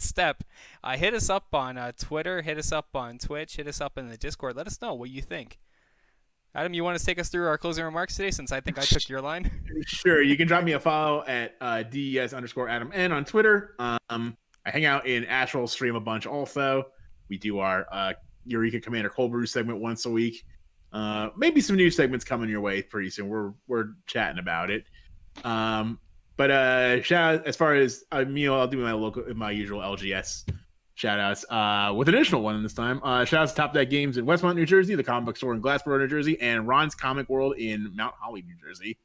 A: step, hit us up on Twitter, hit us up on Twitch, hit us up in the Discord. Let us know what you think. Adam, you want to take us through our closing remarks today since I think I took your line?
B: Sure, you can drop me a follow at DES_AdamN on Twitter. I hang out in Astral, stream a bunch also. We do our Eureka Commander Cold Brew segment once a week. Maybe some new segments coming your way pretty soon. We're chatting about it. But shout out as far as I'll do my usual LGS shout outs with an additional one this time. Shout outs to Top Deck Games in Westmont, New Jersey, the comic book store in Glassboro, New Jersey, and Ron's Comic World in Mount Holly, New Jersey,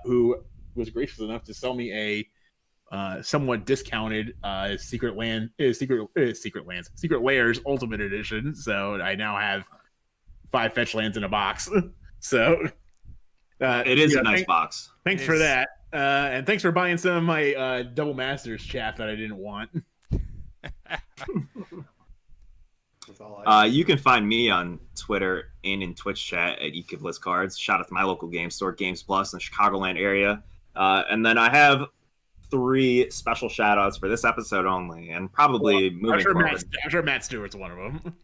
B: who was gracious enough to sell me a somewhat discounted Secret Layers Ultimate Edition. So I now have 5 fetch lands in a box. So
C: It is a nice box.
B: Thanks for that. And thanks for buying some of my Double Masters chaff that I didn't want.
D: That's all
C: You can find me on Twitter and in Twitch chat at Ekiv Cards. Shout out to my local game store, Games Plus, in the Chicagoland area. And then I have 3 special shout outs for this episode only, and probably moving forward.
B: I'm sure Matt Stewart's one of them.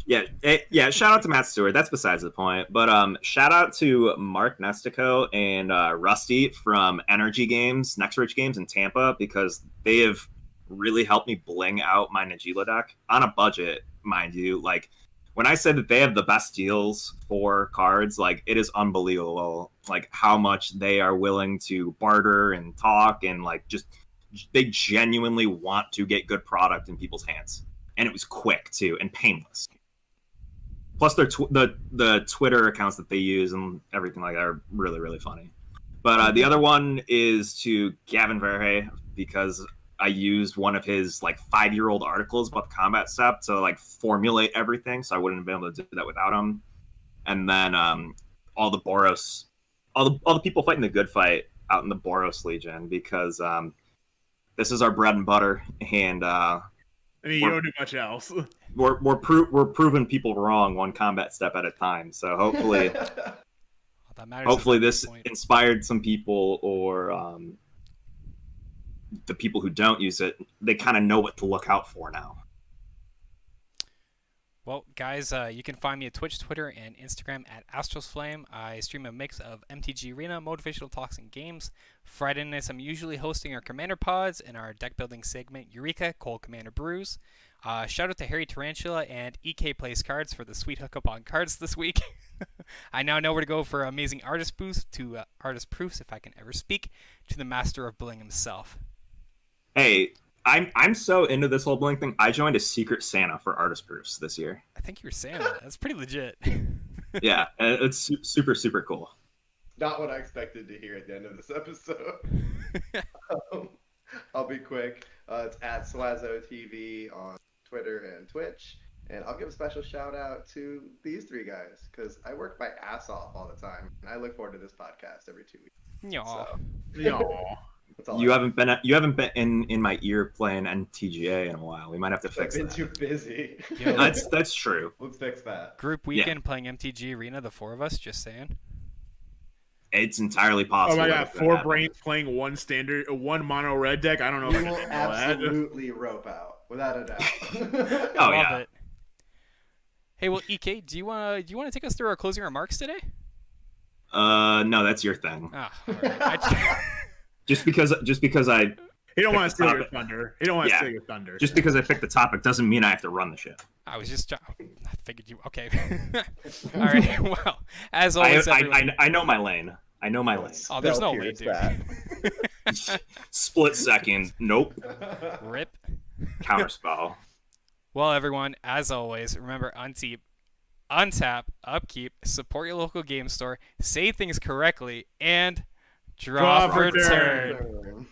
C: Yeah. Shout out to Matt Stewart. That's besides the point. But shout out to Mark Nestico and Rusty from Energy Games, Next Rich Games in Tampa, because they have really helped me bling out my Najeela deck on a budget, mind you. Like when I said that they have the best deals for cards, like it is unbelievable. Like how much they are willing to barter and talk, and like just they genuinely want to get good product in people's hands, and it was quick too and painless. Plus, the Twitter accounts that they use and everything like that are really, really funny. But the other one is to Gavin Verhey, because I used one of his like 5-year-old articles about the combat step to like formulate everything, so I wouldn't have been able to do that without him. And then all the Boros, all the people fighting the good fight out in the Boros Legion, because this is our bread and butter, and
B: I mean, you don't do much else.
C: We're proving people wrong one combat step at a time. So hopefully, hopefully this inspired some people, or the people who don't use it, they kind of know what to look out for now.
A: Well, guys, you can find me at Twitch, Twitter, and Instagram at AstrosFlame. I stream a mix of MTG Arena, motivational talks, and games. Friday nights, I'm usually hosting our Commander Pods and our deck building segment, Eureka, Cold Commander Brews. Shout out to Harry Tarantula and EK Plays Cards for the sweet hookup on cards this week. I now know where to go for amazing artist proofs, if I can ever speak, to the master of Bling himself.
C: Hey, I'm so into this whole Blink thing. I joined a secret Santa for artist proofs this year.
A: I think you're Santa. That's pretty legit.
C: Yeah, it's super, super cool.
D: Not what I expected to hear at the end of this episode. I'll be quick. It's at Slazo TV on Twitter and Twitch. And I'll give a special shout out to these 3 guys, because I work my ass off all the time. And I look forward to this podcast every 2 weeks. So,
C: You haven't been in my ear playing NTGA in a while. We might have to fix that.
D: I've been too busy.
A: Yo,
C: that's true.
D: Let's fix that.
A: Group weekend playing MTG Arena, the 4 of us, just saying.
C: It's entirely possible.
B: Oh my god, 4 brains playing one mono red deck. I don't know.
D: We will absolutely rope out, without a doubt.
C: Oh
A: Love
C: yeah.
A: it. Hey, well, EK, do you want to take us through our closing remarks today?
C: No, that's your thing.
A: Ah, all right.
C: Just because I
B: He don't want to steal your thunder. He don't want to steal your thunder.
C: Just because I picked the topic doesn't mean I have to run the shit.
A: I was just I figured you okay. All right. Well, as always,
C: I know my lane. I know my lane.
A: Oh, there's no lane, dude.
C: Split second. Nope.
A: Rip.
C: Counterspell.
A: Well, everyone, as always, remember untap, upkeep, support your local game store, say things correctly, and draw
B: Draw
A: for
B: for
A: turn.
B: turn.